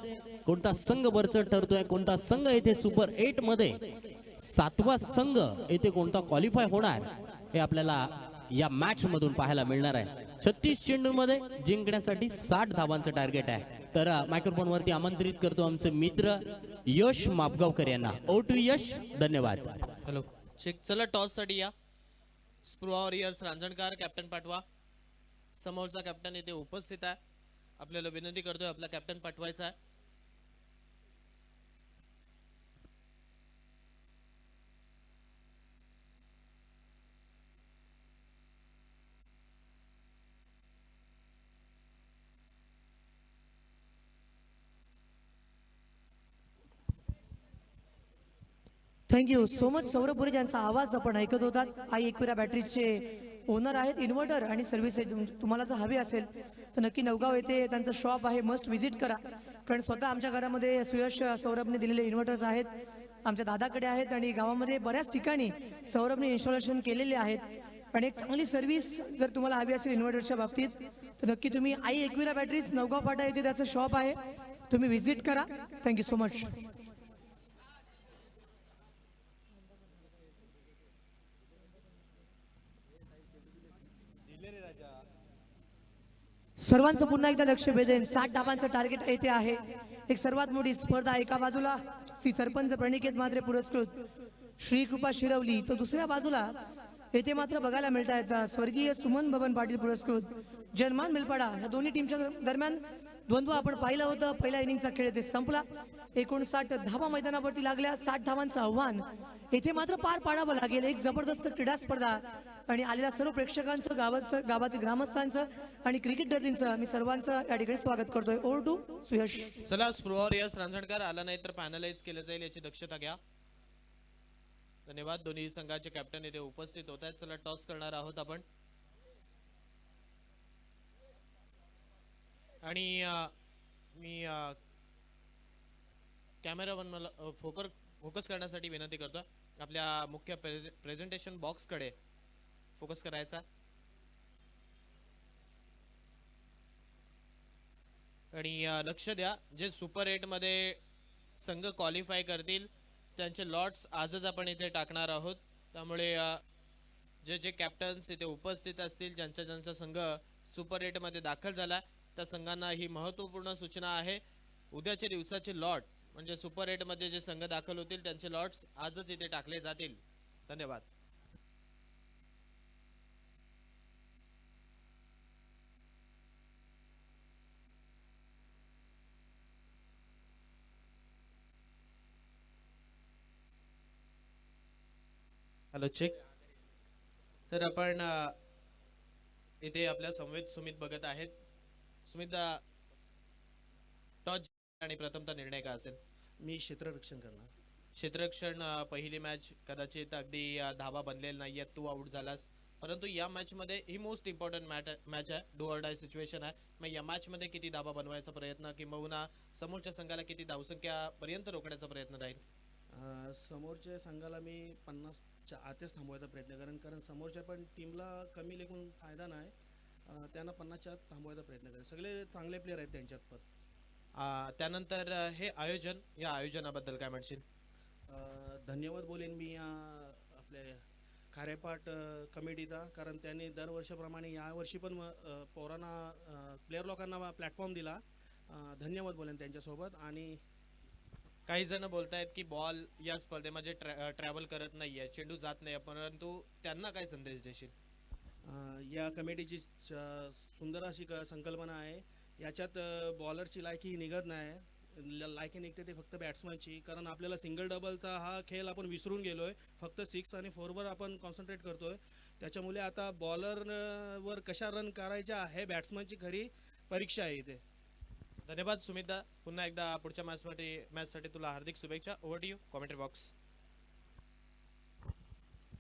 कोणता संघ बरचट ठरतोय, कोणता संघ येथे सुपर 8 मध्ये 7वा संघ येथे कोणता क्वालिफाय होणार, हे आपल्याला या मॅच मधून पाहायला मिळणार आहे. 36 चेंडूमध्ये जिंकण्यासाठी 60 धावांचं टार्गेट आहे. तर मायक्रोफोन वरती आमंत्रित करतो आमचे मित्र यश मापगावकर यांना. ओ टू यश. धन्यवाद. Hello check. चला टॉस साठी या. स्पृहा वॉरियर्स रांजणकार कॅप्टन पाठवा. समोरचा कॅप्टन इथे उपस्थित आहे. आपल्याला विनंती करतोय आपला कॅप्टन पाठवायचा आहे. थँक्यू सो मच सौरभ पुरे, ज्यांचा आवाज आपण ऐकत होतात. आई एकविरा बॅटरीजचे ओनर आहेत. इन्व्हर्टर आणि सर्व्हिस तुम्हाला जर हवी असेल तर नक्की नवगाव येथे त्यांचं शॉप आहे, मस्ट व्हिजिट करा. कारण स्वतः आमच्या घरामध्ये सुयश सौरभने दिलेले इन्व्हर्टर्स आहेत, आमच्या दादाकडे आहेत आणि गावामध्ये बऱ्याच ठिकाणी सौरभने इन्स्टॉलेशन केलेले आहेत. आणि एक चांगली सर्व्हिस जर तुम्हाला हवी असेल इन्व्हर्टरच्या बाबतीत तर नक्की तुम्ही आई एकविरा बॅटरीज नवगाव पाटा येथे त्याचं शॉप आहे, तुम्ही व्हिजिट करा. Thank you so much. सर्वांचं पुन्हा एकदा लक्ष वेधेन. 60 धावांचं टार्गेट येथे आहे. एक सर्वात मोठी स्पर्धा, एका बाजूला श्री सरपंच प्रणिकेत मात्रे पुरस्कृत श्री कृपा शिरवली, तर दुसऱ्या बाजूला येथे मात्र बघायला मिळत आहेत स्वर्गीय सुमन बबन पाटील पुरस्कृत जनमान मिलपाडा. या दोन्ही टीमच्या दरम्यान द्वंद्व आपण पाहिलं होतं. पहिल्या इनिंगचा खेळ येथे संपला. 59 धावा मैदानावरती लागल्या. 60 धावांचं आव्हान येथे मात्र पार पाडावं लागेल. एक जबरदस्त क्रीडा स्पर्धा आणि आलेल्या सर्व प्रेक्षकांचं, गावातील ग्रामस्थांचं आणि क्रिकेटर्दींचं मी सर्वांचं या ठिकाणी स्वागत करतोय. Over to Suyash. चला स्पृहा वॉरियर्स रांजणकार आला नाही तर पॅनलाइज केलं जाईल याची दक्षता घ्या. धन्यवाद. दोन्ही संघाचे कॅप्टन इथे उपस्थित होत आहेत. चला टॉस करणार आहोत आपण. आणि मी कॅमेरावर मला फोकस करण्यासाठी विनंती करतो. आपल्या मुख्य प्रेझेंटेशन बॉक्स कडे फोकस करायचा. आणि लक्ष द्या, जे सुपर 8 मध्ये संघ क्वालिफाय करतील त्यांचे लॉट्स आजच आपण इथे टाकणार आहोत. त्यामुळे जे कॅप्टन्स इथे उपस्थित असतील, ज्यांचा संघ सुपर 8 मध्ये दाखल झाला, त्या संघांना ही महत्त्वपूर्ण सूचना आहे. उद्याच्या दिवसाचे लॉट म्हणजे सुपर 8 मध्ये जे संघ दाखल होतील त्यांचे लॉट्स आजच इथे टाकले जातील. धन्यवाद. Hello check. तर आपण इथे आपल्या समवेत सुमित बघत आहेत. सुमित, टॉस आणि प्रथमतः निर्णय काय असेल? मी क्षेत्ररक्षण करणार. क्षेत्ररक्षण. पहिली मॅच कदाचित अगदी धावा बनलेला नाहीये, तू आउट झालास, परंतु या मॅच मध्ये ही मोस्ट इम्पॉर्टंट मॅच आहे, डू ऑर डाय सिच्युएशन आहे. मग या मॅच मध्ये किती धावा बनवायचा प्रयत्न किंवा समोरच्या संघाला किती धावसंख्या पर्यंत रोखण्याचा प्रयत्न राहील? समोरच्या संघाला मी 50च्या आतच थांबवायचा प्रयत्न करेन, कारण समोरच्या पण टीमला कमी लेखून फायदा नाही. त्यांना 50च्या आत थांबवायचा प्रयत्न करेन. सगळे चांगले प्लेयर आहेत त्यांच्यात पण. त्यानंतर हे आयोजन, या आयोजनाबद्दल काय म्हणशील? धन्यवाद बोलेन मी आपल्या खारेपाट कमिटीचा, कारण त्यांनी दरवर्षीप्रमाणे यावर्षी पण पोरांना प्लेयर लोकांना प्लॅटफॉर्म दिला. धन्यवाद बोलेन त्यांच्यासोबत. आणि काही जण बोलतायत की बॉल या स्पर्धेमध्ये ट्रॅव्हल करत नाहीये, चेंडू जात नाही, परंतु त्यांना काय संदेश देशील? या कमिटीची सुंदर अशी संकल्पना आहे. याच्यात बॉलरची लायकी निघत नाही, लायकी निघते ते फक्त बॅट्समनची, कारण आपल्याला सिंगल डबलचा हा खेळ आपण विसरून गेलो आहे. फक्त 6 आणि 4वर आपण कॉन्सन्ट्रेट करतो आहे. त्याच्यामुळे आता बॉलरवर कशा रन करायच्या हे बॅट्समनची खरी परीक्षा आहे इथे. धन्यवाद सुमितदा. पुन्हा एकदा पुढच्या मॅचसाठी तुला हार्दिक शुभेच्छा. Over to you, commentary box.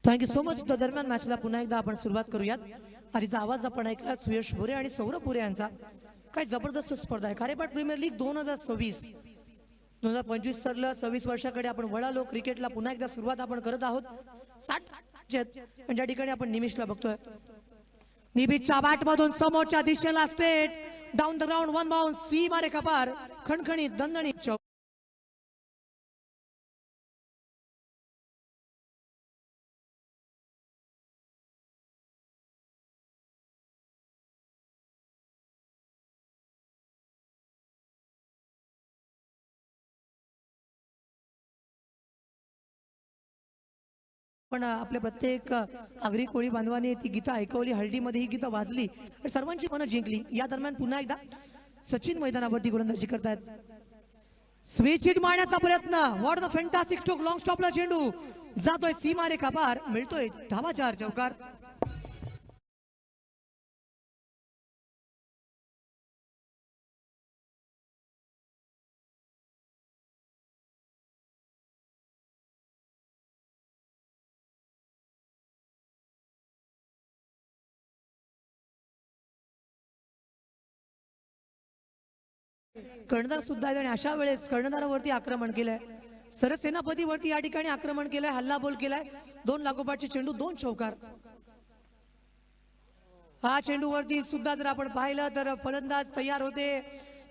Thank you so much. त्या दरम्यान मॅचला पुन्हा एकदा आपण सुरुवात करूयात. आधीचा आवाज आपण ऐकला सुयश भोरे आणि सौरभ भोरे यांचा. काय जबरदस्त स्पर्धा आहे. खारेपाट प्रीमियर लीग 2026 सरलं 26 वर्षाकडे आपण वळालो. क्रिकेटला पुन्हा एकदा सुरुवात आपण करत आहोत. 60 ज्या ठिकाणी आपण निमिषला बघतोय, निमिषच्या बॅट मधून समोरच्या दिशेला straight down the ground, one bounce, सी मारे कपार, खणखणीत दणदणीत चौक. पण आपल्या प्रत्येक आगरी कोळी बांधवांनी ती गीतं ऐकवली, हळदीमध्ये ही गीतं वाजली आणि सर्वांची मनं जिंकली. या दरम्यान पुन्हा एकदा सचिन मैदानावरती गोलंदाजी करतायत. स्विच हिट मारण्याचा प्रयत्न, what the fantastic stroke, long स्टॉपला चेंडू जातोय सीमा रेखा पार, मिळतोय धावा 4 चौकार. कर्णधार सुद्धा आहे आणि अशा वेळेस कर्णधारावरती आक्रमण केलंय. सरसेनापतीवरती या ठिकाणी आक्रमण केलंय, हल्ला बोल केलाय. 2 लागोपाठचे चेंडू, 2 चौकार. हा चेंडूवरती सुद्धा जर आपण पाहिलं तर फलंदाज तयार होते.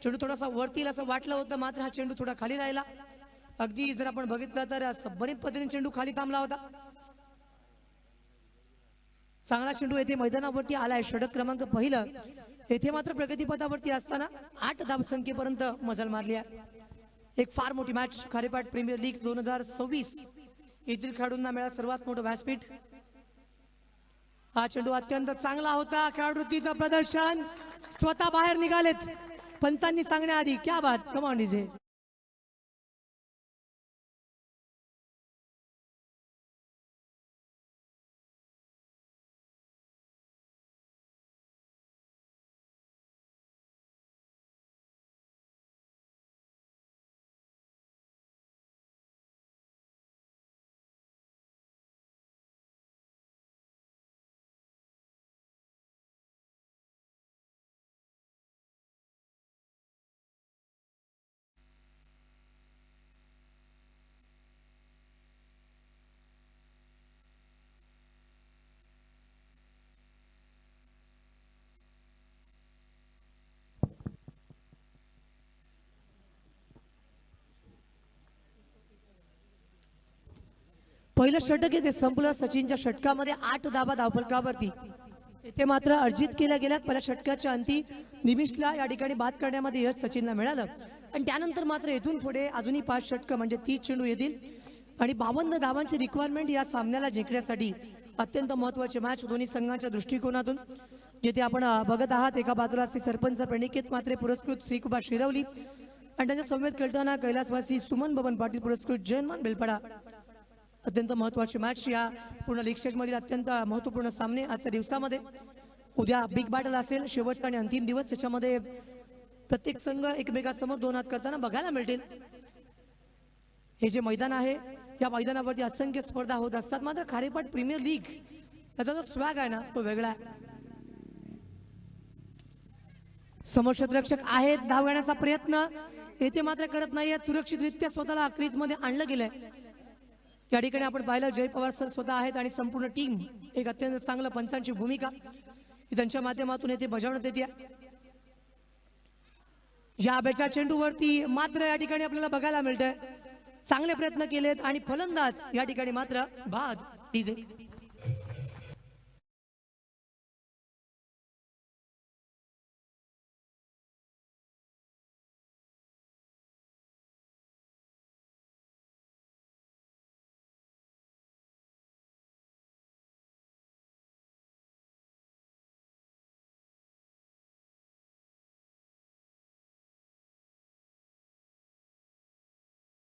चेंडू थोडासा वरतील असं वाटलं होतं, मात्र हा चेंडू थोडा खाली राहिला. अगदी जर आपण बघितलं तर बरीच पद्धतीने चेंडू खाली थांबला होता. चांगला चेंडू येथे मैदानावरती आलाय. षटक क्रमांक पहिलं. येथे मात्र प्रगतीपथावरती असताना 8 धावसंख्येपर्यंत मजल मारली आहे. एक फार मोठी मॅच खारेपाट प्रीमियर लीग 2026. येथील खेळाडूंना मिळालं सर्वात मोठं व्यासपीठ. हा चेंडू अत्यंत चांगला होता. खेळाडूतीचं प्रदर्शन, स्वतः बाहेर निघालेत पंचांनी सांगण्याआधी. क्या बात, कम ऑन डीजे. पहिलं षटक येते संपलं. सचिनच्या षटकामध्ये 8 धावा धावफलकावरती. येथे मात्र अर्जित केल्या गेल्यात. पहिल्या षटकाच्या अंती निमिषला या ठिकाणी बाद करण्यामध्ये यश सचिनला मिळालं आणि त्यानंतर मात्र येथून पुढे अजूनही 5 षटक म्हणजे 30 चेंडू येतील आणि 52 धावांची रिक्वायरमेंट या सामन्याला जिंकण्यासाठी. अत्यंत महत्वाची मॅच दोन्ही संघांच्या दृष्टिकोनातून. जिथे आपण बघत आहात, एका बाजूला श्री सरपंच प्रणिकेत मात्रे पुरस्कृत श्रीकुबा शिरवली आणि त्यांच्या समवेत खेळताना कैलासवासी सुमन बबन पाटील पुरस्कृत जयमान बेलपाडा. अत्यंत महत्वाची मॅच या पूर्ण लीग स्टेज मधील अत्यंत महत्वपूर्ण सामने आजच्या दिवसामध्ये. उद्या बिग बॅटल असेल, शेवटचा आणि अंतिम दिवस. त्याच्यामध्ये प्रत्येक संघ एकमेकांसमोर 2 हात करताना बघायला मिळतील. हे जे मैदान आहे, या मैदानावरती असंख्य स्पर्धा होत असतात, मात्र खारेपाट प्रीमियर लीग त्याचा जो स्वॅग आहे ना, तो वेगळा आहे. समोर क्षेत्ररक्षक आहेत, धाव घेण्याचा प्रयत्न येथे मात्र करत नाहीये. सुरक्षितरित्या स्वतःला क्रीज मध्ये आणलं गेलंय. या ठिकाणी आपण पाहिलं जय पवार सर स्वतः आहेत आणि संपूर्ण टीम एक अत्यंत चांगलं पंचांची भूमिका ही त्यांच्या माध्यमातून येथे बजावण्यात येते. या बेच्या चेंडूवरती मात्र या ठिकाणी आपल्याला बघायला मिळतंय चांगले प्रयत्न केलेत आणि फलंदाज या ठिकाणी मात्र बाद. डीजे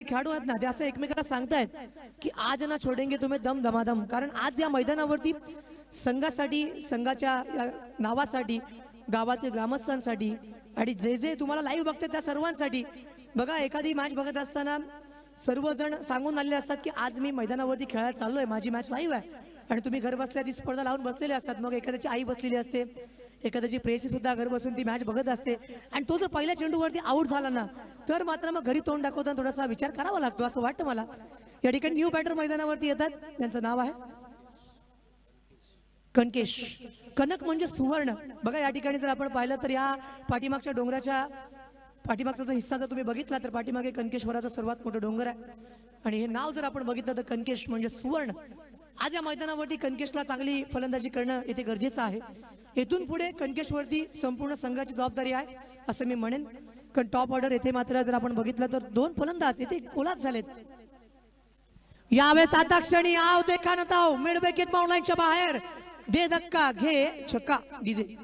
खेळाडू आहेत ना ते असं एकमेकांना सांगतायत की आज ना छोडेंगे तुम्ही दम दमादम, कारण आज या मैदानावरती संघासाठी, संघाच्या नावासाठी, गावातील ग्रामस्थांसाठी आणि जे जे तुम्हाला लाईव्ह बघतात त्या सर्वांसाठी बघा, एखादी मॅच बघत असताना सर्वजण सांगून आलेले असतात की आज मी मैदानावरती खेळायला चाललोय, माझी मॅच लाईव्ह आहे, आणि तुम्ही घर बसल्या ती स्पर्धा लावून बसलेले असतात. मग एखाद्याची आई बसलेली असते, एखाद्याची प्रेसी सुद्धा घर बसून ती मॅच बघत असते, आणि तो जर पहिल्या चेंडूवरती आऊट झाला ना तर मात्र मग घरी तोंड दाखवताना थोडासा विचार करावा लागतो असं वाटतं मला. या ठिकाणी न्यू बॅटर मैदानावरती येतात, त्यांचं नाव आहे कनकेश. कनक म्हणजे सुवर्ण. बघा या ठिकाणी जर आपण पाहिलं तर या पाठीमागच्या डोंगराच्या पाठीमागचा जो हिस्सा जर तुम्ही बघितला तर पाठीमागे कनकेश्वराचा सर्वात मोठं डोंगर आहे, आणि हे नाव जर आपण बघितलं तर कनकेश म्हणजे सुवर्ण. आज या मैदानावरती कनकेशला चांगली फलंदाजी करणं इथे गरजेचं आहे. इथून पुढे कनकेशवरती संपूर्ण संघाची जबाबदारी आहे असं मी म्हणेन, कारण टॉप ऑर्डर येथे मात्र जर आपण बघितलं तर 2 फलंदाज येथे कोलाप झालेत. यावेळेस आता क्षणी आव देखा नताव मिड विकेट बाउंड्रीच्या बाहेर, दे धक्का घे छक्का. डीजे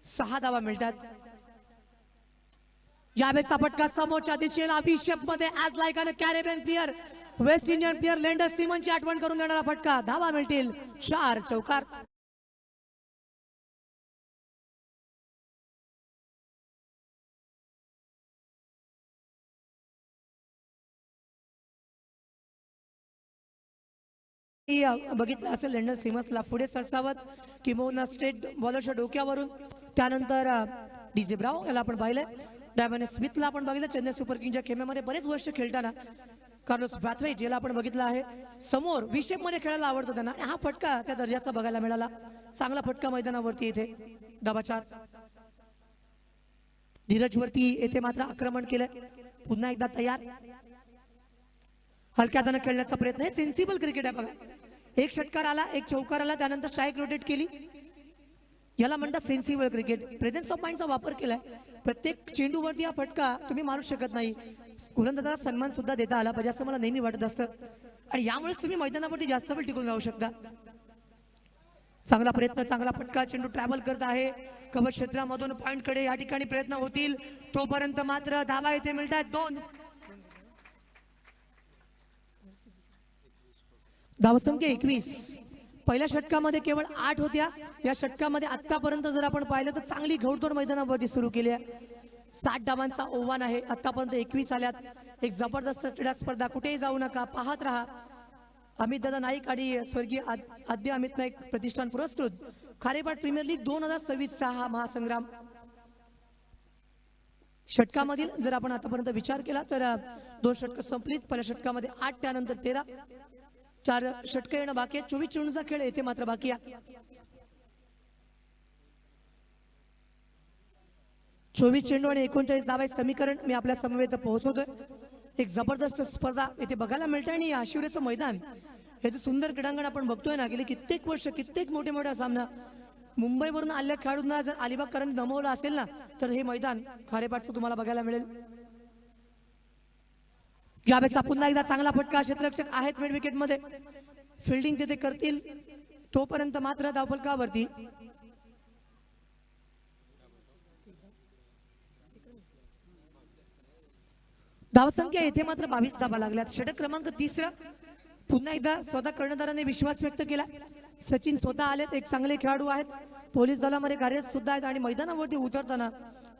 सहा धावा मिळतात. यावेळेचा फटका समोरच्या दिशेला अभिषेक मध्ये as like an Caribbean player, West Indian player Lendl सिमनची आठवण करून देणारा फटका. धावा मिळतील 4 चौकार. बघितलं असेल लेंडर सिमन्सला पुढे सरसावत किंबहुना स्ट्रेट बॉलरच्या डोक्यावरून, त्यानंतर डीजे ब्रावो याला आपण पाहिलंय, डायमंड स्मिथला आपण बघितलं चेन्नई सुपर किंगच्या खेम्यामध्ये बरेच वर्ष खेळताना, कार्लोस ब्रॅथवेट याला आपण बघितलं आहे समोर विशेप मध्ये खेळायला आवडतं त्यांना, आणि हा फटका त्या दर्जाचा बघायला मिळाला. चांगला फटका मैदानावरती इथे. धावा 4. धीरजवरती येथे मात्र आक्रमण केलंय, पुन्हा एकदा तयार, हलक्या हाताने खेळण्याचा प्रयत्न आहे. सेन्सिबल क्रिकेट आहे बघा, एक षटकार आला, एक चौकार आला, त्यानंतर स्ट्राईक रोटेट केली, याला म्हणतात सेन्सिबल क्रिकेट. प्रेझेन्स ऑफ माइंडचा वापर केलाय. प्रत्येक चेंडूवरती हा फटका तुम्ही मारू शकत नाही, गोलंदाजाला सन्मान सुद्धा देता आला पाहिजे असं मला नेहमी वाटत असतं, आणि यामुळेच तुम्ही मैदानावरती जास्त वेळ टिकून राहू शकता. चांगला प्रयत्न, चांगला फटका, चेंडू ट्रॅव्हल करत आहे कव्हर क्षेत्रामधून पॉइंट कडे, या ठिकाणी प्रयत्न होतील तोपर्यंत मात्र धावा येथे मिळतात 2. धावसंख्या 21. पहिल्या षटकामध्ये केवळ 8 होत्या, या षटकामध्ये आतापर्यंत जर आपण पाहिलं तर चांगली घौडदौड मैदानावरती सुरू केली आहे. 60 धावांचा आव्हान आहे, आतापर्यंत 21 आल्यात. एक जबरदस्त क्रीडा स्पर्धा, कुठेही जाऊ नका, पाहत राहा. अमित दादा नाईक आणि स्वर्गीय आद्य अमित नाईक प्रतिष्ठान पुरस्कृत खारेपाट प्रीमियर लीग 2026चा हा महासंग्राम. षटकामधील जर आपण आतापर्यंत विचार केला तर 2 षटक संपलीत. पहिल्या षटकामध्ये 8, त्यानंतर 13, 4 षटक येणं बाकी आहे. 24 चेंडूचा खेळ येथे मात्र बाकी आहे. 24 चेंडू आणि 39 धावा समीकरण मी आपल्या समवेत पोहोचवतोय. एक जबरदस्त स्पर्धा येथे बघायला मिळते, आणि या शिवरेचं मैदान याचं सुंदर क्रीडांगण आपण बघतोय ना, गेली कित्येक वर्ष कित्येक मोठे मोठे सामना मुंबईवरून आलेल्या खेळाडूंना जर अलिबागकरांनी दमवलं असेल ना तर हे मैदान खारेपाटचं तुम्हाला बघायला मिळेल. यावेळेस पुन्हा एकदा चांगला फटका, क्षेत्ररक्षक आहेत मिड विकेट मध्ये, फिल्डिंग तिथे करतील तोपर्यंत मात्र धावफलकावरती धावसंख्या येथे मात्र 22 धावा लागल्यात. षटक क्रमांक 3. पुन्हा एकदा स्वतः कर्णधाराने विश्वास व्यक्त केला. सचिन स्वतः आलेत, एक चांगले खेळाडू आहेत, पोलीस दलामध्ये कार्यरत सुद्धा आहेत आणि मैदानावरती उतरताना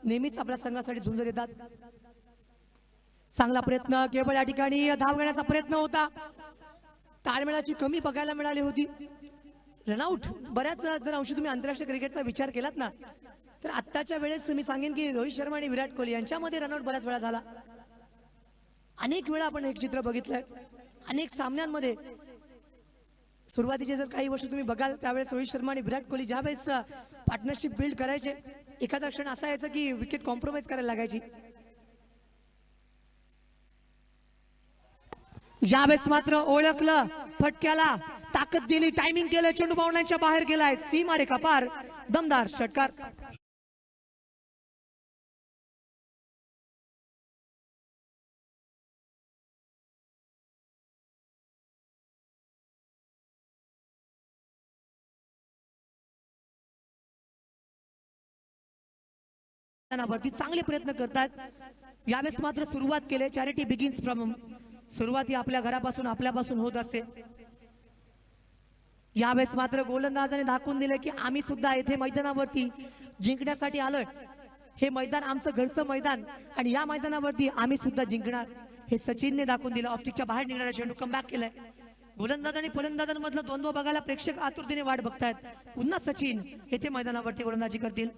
नेहमीच आपल्या संघासाठी झुंज देतात. चांगला प्रयत्न, केवळ या ठिकाणी धाव घेण्याचा प्रयत्न होता, ताळमेळाची कमी बघायला मिळाली होती. रनआउट बऱ्याच जर अंशी तुम्ही आंतरराष्ट्रीय क्रिकेटचा विचार केलात ना, तर आत्ताच्या वेळेस मी सांगेन की रोहित शर्मा आणि विराट कोहली यांच्यामध्ये रनआउट बऱ्याच वेळा झाला. अनेक वेळा आपण एक चित्र बघितलंय, अनेक सामन्यांमध्ये. सुरुवातीचे जर काही वर्ष तुम्ही बघाल त्यावेळेस रोहित शर्मा आणि विराट कोहली ज्यावेळेस पार्टनरशिप बिल्ड करायचे, एखादा क्षण असा यायचा की विकेट कॉम्प्रोमाइज करायला लागायची. ज्यावेळेस मात्र ओळखलं, फटक्याला ताकद दिली, टायमिंग केलं, चेंडू बाउंड्रीच्या बाहेर गेलाय, सीमा रेखा पार, दमदार षटकार. वरती चांगले प्रयत्न करतात. यावेळेस मात्र सुरुवात केली, चॅरिटी बिगिन्स फ्रॉम. सुरुवात आपल्या घरापासून, आपल्यापासून होत असते. यावेळेस मात्र गोलंदाजाने दाखवून दिले की आम्ही सुद्धा येथे मैदानावरती जिंकण्यासाठी आलोय. हे मैदान आमचं घरचं मैदान आणि या मैदानावरती आम्ही सुद्धा जिंकणार, हे सचिनने दाखवून दिलं. ऑफस्टिकच्या बाहेर निघणारा चेंडू कमबॅक केलाय. गोलंदाज आणि फलंदाजांमधलं द्वंद्व बघायला प्रेक्षक आतुरतेने वाट बघतायत. पुन्हा सचिन येथे मैदानावरती गोलंदाजी करतील.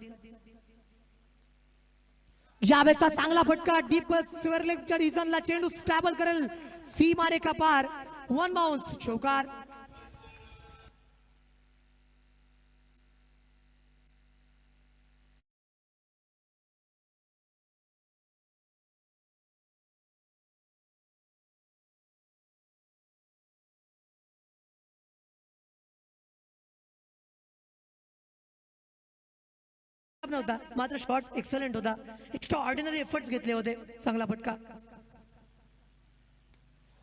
यावेळेचा चांगला फटका, डीप स्क्वेअरलेगच्या रिजनला चेंडू स्टॅबल करेल, सीमा रेखा पार, वन बाउन्स, चौकार. नव्हता, मात्र शॉट एक्सलेंट होता. एक्स्ट्रा ऑर्डिनरी एफर्ट्स घेतले होते. चांगला फटका.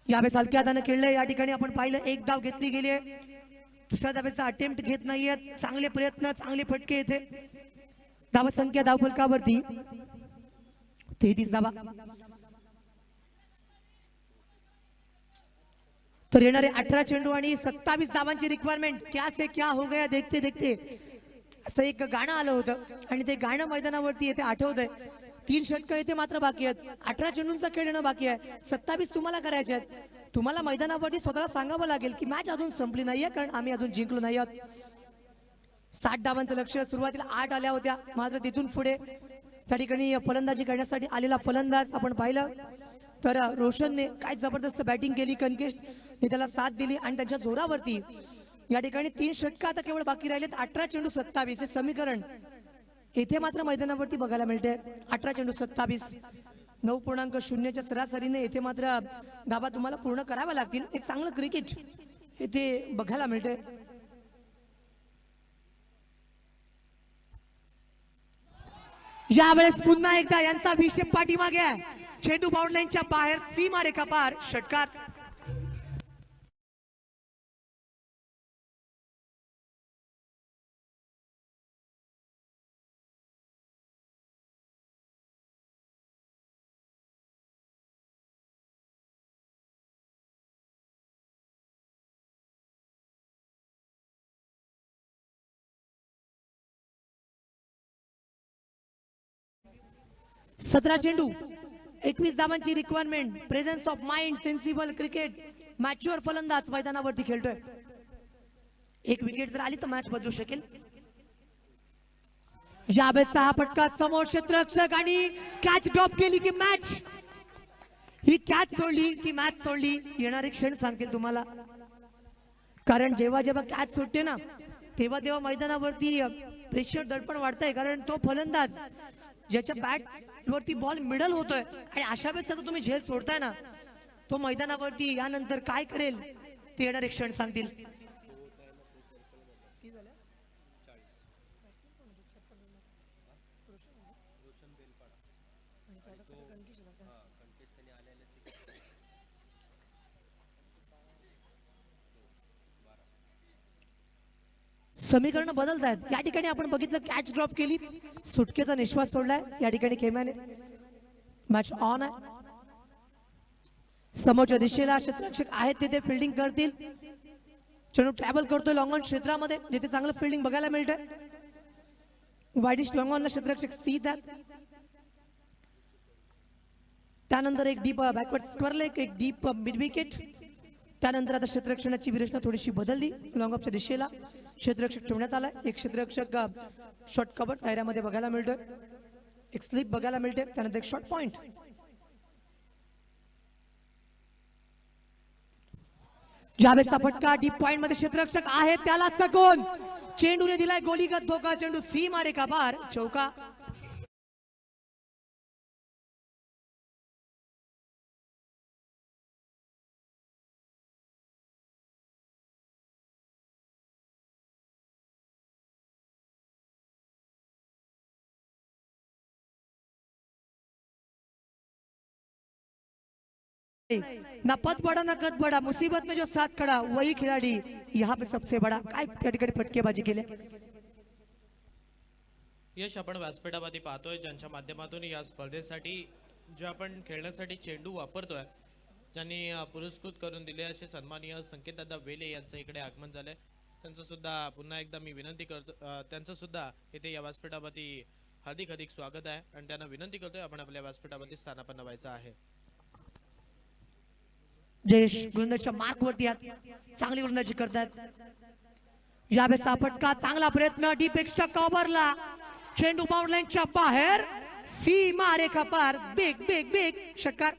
यावेळेस हलक्या हाताने खेळले. या ठिकाणी आपण पाहिलं एक धाव घेतली गेली आहे, दुसऱ्या धावेचा अटेम्प्ट घेत नाहीयेत. चांगले प्रयत्न, चांगले फटके येथे. धाव संख्या धावफलकावरती 33 धावा. तर येणारे 18 चेंडू आणि 27 धावांची रिक्वायरमेंट. क्या से क्या हो गया देखते देखते असं एक गाणं आलं होतं आणि ते गाणं मैदानावरती येते आठवतंय. 3 षटकं येथे मात्र बाकी आहेत. 18 चेंडूंचा खेळ येणं बाकी आहे. 27 तुम्हाला करायचे आहेत. तुम्हाला मैदानावरती स्वतःला सांगावं लागेल की मॅच अजून संपली नाहीये, कारण आम्ही अजून जिंकलो नाही आहोत. 60 धावांचं लक्ष. सुरुवातीला 8 आल्या होत्या, मात्र तिथून पुढे त्या ठिकाणी फलंदाजी करण्यासाठी आलेला फलंदाज आपण पाहिलं तर रोशनने काय जबरदस्त बॅटिंग केली. कनकेशने त्याला साथ दिली आणि त्यांच्या जोरावरती या ठिकाणी 3 षटकं आता केवळ बाकी राहिलेत. 18 चेंडू 27 हे समीकरण येथे मात्र मैदानावरती बघायला मिळते. 18 चेंडू 27, 9.0च्या सरासरीने येथे मात्र धावा तुम्हाला पूर्ण कराव्या लागतील. एक चांगलं क्रिकेट येथे बघायला मिळते. यावेळेस पुन्हा एकदा यांचा विषय पाठीमागे आहे. चेंडू बाउंड्री लाईनच्या बाहेर, सीमा रेखा पार, षटकार. सतरा चेंडू 21 धावांची requirement. Presence of mind, sensible cricket, mature फलंदाज मैदानावरती खेळतोय. एक विकेट जर आली तर मॅच बदलू शकेल. यावेळेचा हा फटका समोर क्षेत्ररक्षक आणि कॅच ड्रॉप केली की मॅच. ही कॅच सोडली की मॅच सोडली. येणारे क्षण सांगतील तुम्हाला, कारण जेव्हा जेव्हा कॅच सुटते ना तेव्हा तेव्हा मैदानावरती प्रेशर दडपण वाढतंय. कारण तो फलंदाज ज्याच्या बॅट वरती बॉल मिडल होतोय आणि अशा वेळेस त्याचा तुम्ही झेल सोडताय ना, तो मैदानावरती यानंतर काय करेल ते येणारे क्षण सांगतील. समीकरण बदलत आहेत. या ठिकाणी आपण बघितलं कॅच ड्रॉप केली, सुटकेचा निश्वास सोडलाय या ठिकाणी खेमाने. मॅच ऑन आहे. समोरच्या दिशेला क्षेत्ररक्षक आहेत, तिथे फिल्डिंग करतील. चेंडू ट्रॅव्हल करतोय लॉंग ऑन क्षेत्रामध्ये, जिथे चांगलं फिल्डिंग बघायला मिळतंय. वाईडिश लॉंग ऑनला क्षेत्ररक्षक स्थित आहेत. त्यानंतर एक डीप बॅकवर्ड स्क्वेअर लेग, एक डीप मिड विकेट. त्यानंतर आता क्षेत्ररक्षणाची विरचना थोडीशी बदलली. लॉंग ऑफच्या दिशेला क्षेत्ररक्षक ठेवण्यात आलाय. एक क्षेत्ररक्षक शॉर्ट कव्हर दायऱ्यामध्ये बघायला मिळतोय. एक स्लिप बघायला मिळते. त्यानंतर एक शॉर्ट पॉइंट. जावेदचा फटका डीप पॉइंट मध्ये क्षेत्ररक्षक आहे त्याला चकून चेंडूने दिलाय गोलीगत धोका. चेंडू सीमा रेखा पार, चौका. ना पद बड़ा ना कद बड़ा, मुसीबत में जो साथ खड़ा वही खिलाड़ी यहाँ पे सबसे बड़ा. काय त्या ठिकाणी फटकेबाजी केली. यश आपण व्यासपीठामध्ये पाहतोय ज्यांच्या माध्यमातून या स्पर्धेसाठी जे आपण खेळण्यासाठी चेंडू वापरतोय, ज्यांनी पुरस्कृत करून दिले असे सन्माननीय संकेतदादा वेले यांचं इकडे आगमन झालंय. त्यांचं सुद्धा पुन्हा एकदा मी विनंती करतो, त्यांचं सुद्धा इथे या व्यासपीठावरती हार्दिक स्वागत आहे आणि त्यांना विनंती करतोय आपण आपल्या व्यासपीठावरती स्थानापन्न व्हायचं आहे. जयेश गोलंदाजीच्या मार्क वरती चांगली गोलंदाजी करतात. यावेळेचा फटका, चांगला प्रयत्न डीप एक्स्ट्रा कव्हरला. चेंडू बाउंड्रीच्या बाहेर, सीमा रेखा पार. बिग बिग बिग षटकार.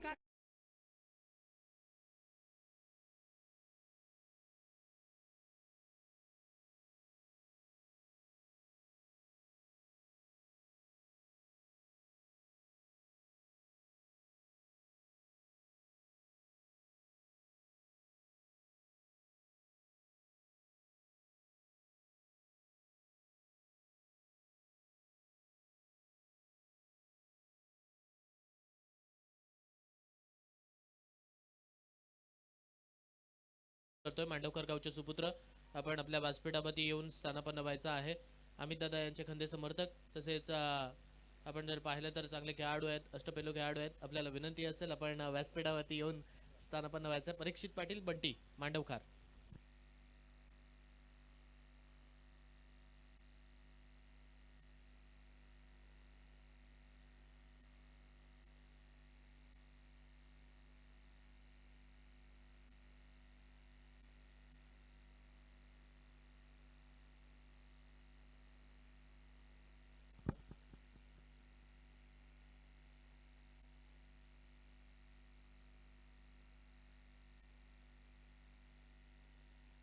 करतोय मांडवकर गावचे सुपुत्र आपण आपल्या व्यासपीठावरती येऊन स्थानापन्न व्हायचं आहे. अमित दादा यांचे खंदे समर्थक, तसेच आपण जर पाहिलं तर चांगले खेळाडू आहेत, अष्टपैलू खेळाडू आहेत. आपल्याला विनंती असेल आपण व्यासपीठावरती येऊन स्थानापन्न व्हायचं. परीक्षित पाटील बंटी मांडवकर.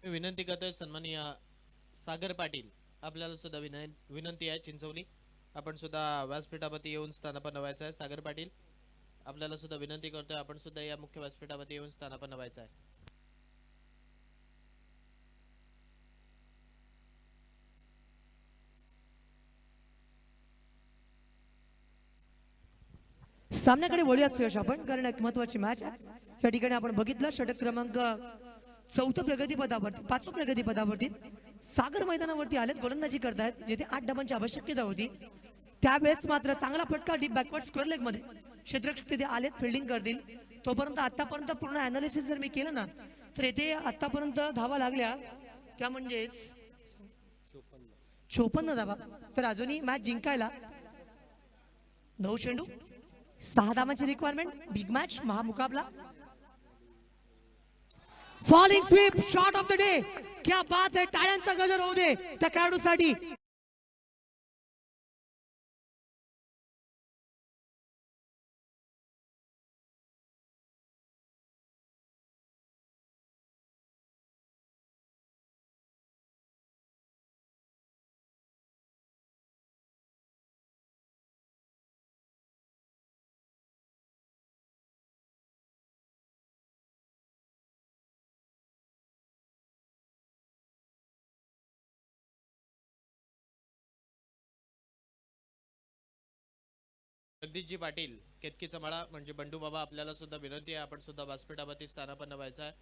मी विनंती करतोय सन्माननीय सागर पाटील, आपल्याला सुद्धा विनंती आहे चिंचवली, आपण सुद्धा व्यासपीठावरती येऊन स्थानापन्न व्हायचं आहे. सागर पाटील आपल्याला सुद्धा विनंती करतोय आपण सुद्धा या मुख्य व्यासपीठावरती येऊन स्थानापन्न व्हायचं आहे. सामन्याकडे वळूयाच यश आपण, कारण एक महत्वाची मॅच आहे. या ठिकाणी आपण बघितलं षटक क्रमांक 4 प्रगतीपदावरती, 5 प्रगतीपदावरती सागर मैदानावरती आलेत, गोलंदाजी करतायत. जिथे 8 डावांची आवश्यकता होती त्यावेळेस मात्र चांगला फटका डीप बॅकवर्ड स्क्वेअर लेग मध्ये क्षेत्ररक्षक तिथे आलेत, फिल्डिंग करतील. तोपर्यंत आतापर्यंत पूर्ण अनालिसिस जर मी केलं ना तर येथे आतापर्यंत धावा लागल्या त्या म्हणजेच 54 धावा. तर अजूनही मॅच जिंकायला 9 चेंडू 6 धावांची रिक्वायरमेंट. बिग मॅच, महामुकाबला. Falling sweep, shot of the day. क्या बात आहे, टाळ्यांचा गजर होऊ दे त्या खेळाडूसाठी. जगदीशजी पाटील केतकीचा मळा म्हणजे बंडू बाबा, आपल्याला सुद्धा विनंती आहे आपण सुद्धा व्यासपीठावरती स्थानापन्न व्हायचं आहे.